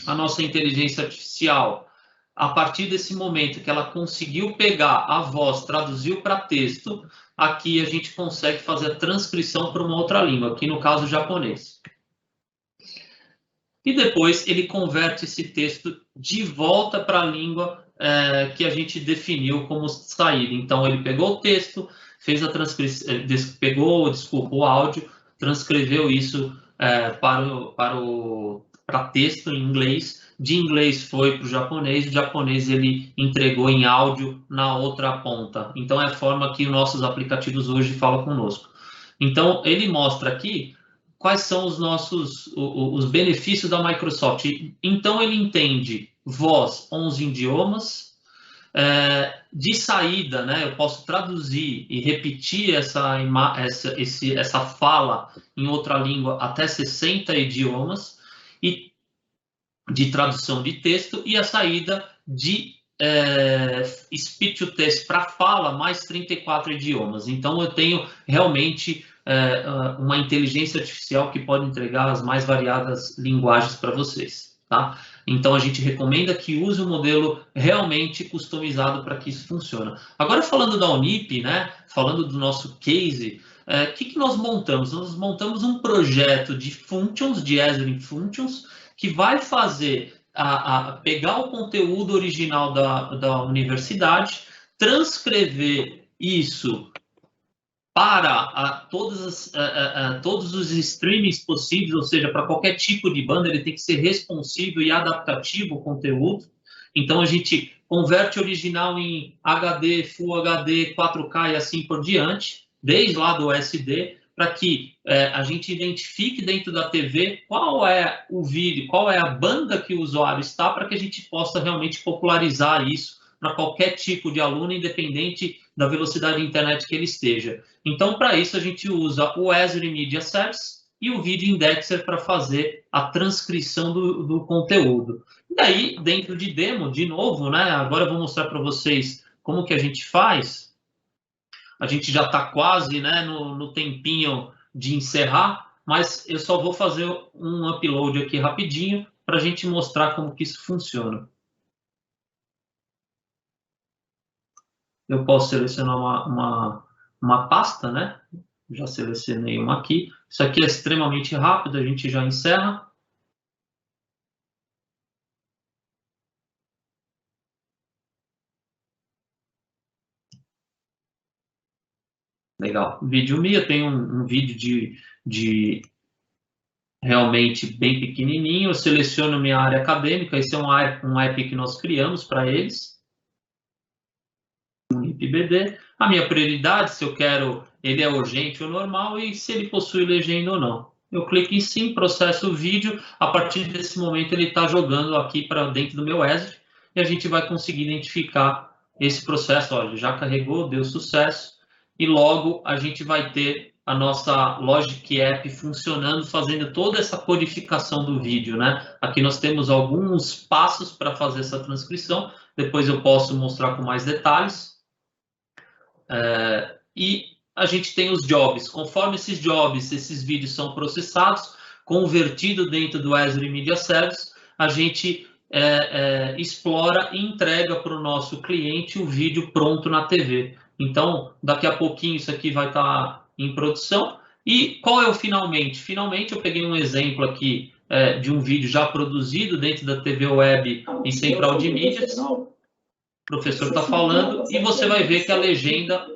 A nossa inteligência artificial, a partir desse momento que ela conseguiu pegar a voz, traduziu para texto, aqui a gente consegue fazer a transcrição para uma outra língua, aqui no caso japonês. E depois ele converte esse texto de volta para a língua que a gente definiu como saída. Então ele pegou o texto, fez a transcrição, pegou, desculpa, o áudio, transcreveu isso para texto em inglês, de inglês foi para o japonês ele entregou em áudio na outra ponta. Então é a forma que nossos aplicativos hoje falam conosco. Então ele mostra aqui quais são os benefícios da Microsoft. Então ele entende voz, 11 idiomas, de saída, né? Eu posso traduzir e repetir essa fala em outra língua até 60 idiomas, e de tradução de texto, e a saída de speech to text para fala, mais 34 idiomas. Então eu tenho realmente uma inteligência artificial que pode entregar as mais variadas linguagens para vocês, tá? Então a gente recomenda que use um modelo realmente customizado para que isso funcione. Agora falando da Unip, né? Falando do nosso case, o que nós montamos? Nós montamos um projeto de functions, de Azure Functions, que vai fazer pegar o conteúdo original da universidade, transcrever isso para todos os streamings possíveis, ou seja, para qualquer tipo de banda, ele tem que ser responsivo e adaptativo o conteúdo. Então, a gente converte o original em HD, Full HD, 4K e assim por diante, desde lá do SD, para que a gente identifique dentro da TV qual é o vídeo, qual é a banda que o usuário está, para que a gente possa realmente popularizar isso para qualquer tipo de aluno, independente da velocidade de internet que ele esteja. Então, para isso, a gente usa o Azure Media Service e o Video Indexer para fazer a transcrição do conteúdo. E daí, dentro de demo, de novo, né? Agora eu vou mostrar para vocês como que a gente faz. A gente já está quase, né, no tempinho de encerrar, mas eu só vou fazer um upload aqui rapidinho para a gente mostrar como que isso funciona. Eu posso selecionar uma pasta, né? Já selecionei uma aqui. Isso aqui é extremamente rápido, a gente já encerra. Legal. VideoMe, eu tenho um vídeo de realmente bem pequenininho. Eu seleciono minha área acadêmica. Esse é um app que nós criamos para eles. IPBD. A minha prioridade, se eu quero, ele é urgente ou normal, e se ele possui legenda ou não. Eu clico em sim, processo o vídeo. A partir desse momento, ele está jogando aqui para dentro do meu Azure e a gente vai conseguir identificar esse processo. Olha, já carregou, deu sucesso, e logo a gente vai ter a nossa Logic App funcionando, fazendo toda essa codificação do vídeo, né? Aqui nós temos alguns passos para fazer essa transcrição, depois eu posso mostrar com mais detalhes. E a gente tem os jobs. Conforme esses jobs, esses vídeos são processados, convertido dentro do Azure Media Service, a gente explora e entrega para o nosso cliente o vídeo pronto na TV. Então, daqui a pouquinho isso aqui vai estar em produção. E qual é o finalmente? Finalmente, eu peguei um exemplo aqui de um vídeo já produzido dentro da TV Web em Central de Mídias. O professor está falando e você vai ver que a legenda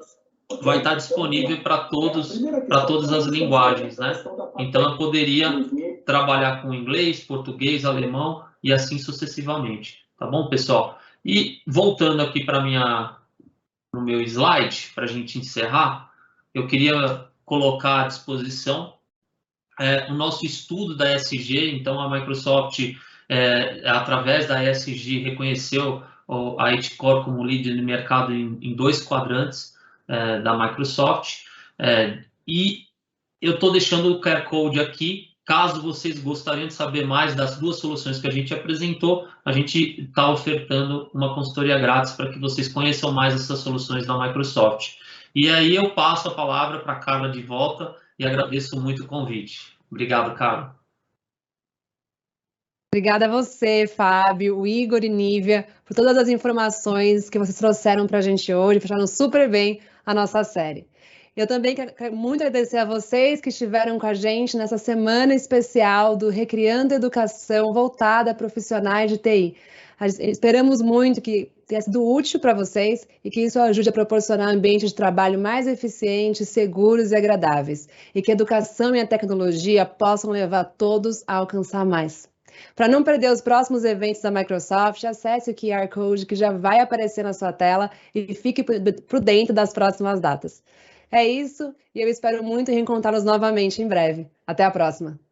vai estar disponível para todas as linguagens, né? Então, eu poderia trabalhar com inglês, português, alemão e assim sucessivamente. Tá bom, pessoal? E voltando aqui para no meu slide, para a gente encerrar, eu queria colocar à disposição o nosso estudo da ESG. Então, a Microsoft, através da ESG, reconheceu a Etcor como líder de mercado em 2 quadrantes da Microsoft. E eu estou deixando o QR Code aqui. Caso vocês gostariam de saber mais das 2 soluções que a gente apresentou, a gente está ofertando uma consultoria grátis para que vocês conheçam mais essas soluções da Microsoft. E aí eu passo a palavra para a Carla de volta e agradeço muito o convite. Obrigado, Carla. Obrigada a você, Fábio, o Igor e Nívia, por todas as informações que vocês trouxeram para a gente hoje, fecharam super bem a nossa série. Eu também quero muito agradecer a vocês que estiveram com a gente nessa semana especial do Recriando Educação voltada a profissionais de TI. Esperamos muito que tenha sido útil para vocês e que isso ajude a proporcionar ambientes de trabalho mais eficientes, seguros e agradáveis, e que a educação e a tecnologia possam levar todos a alcançar mais. Para não perder os próximos eventos da Microsoft, acesse o QR Code que já vai aparecer na sua tela e fique por dentro das próximas datas. É isso, e eu espero muito reencontrá-los novamente em breve. Até a próxima!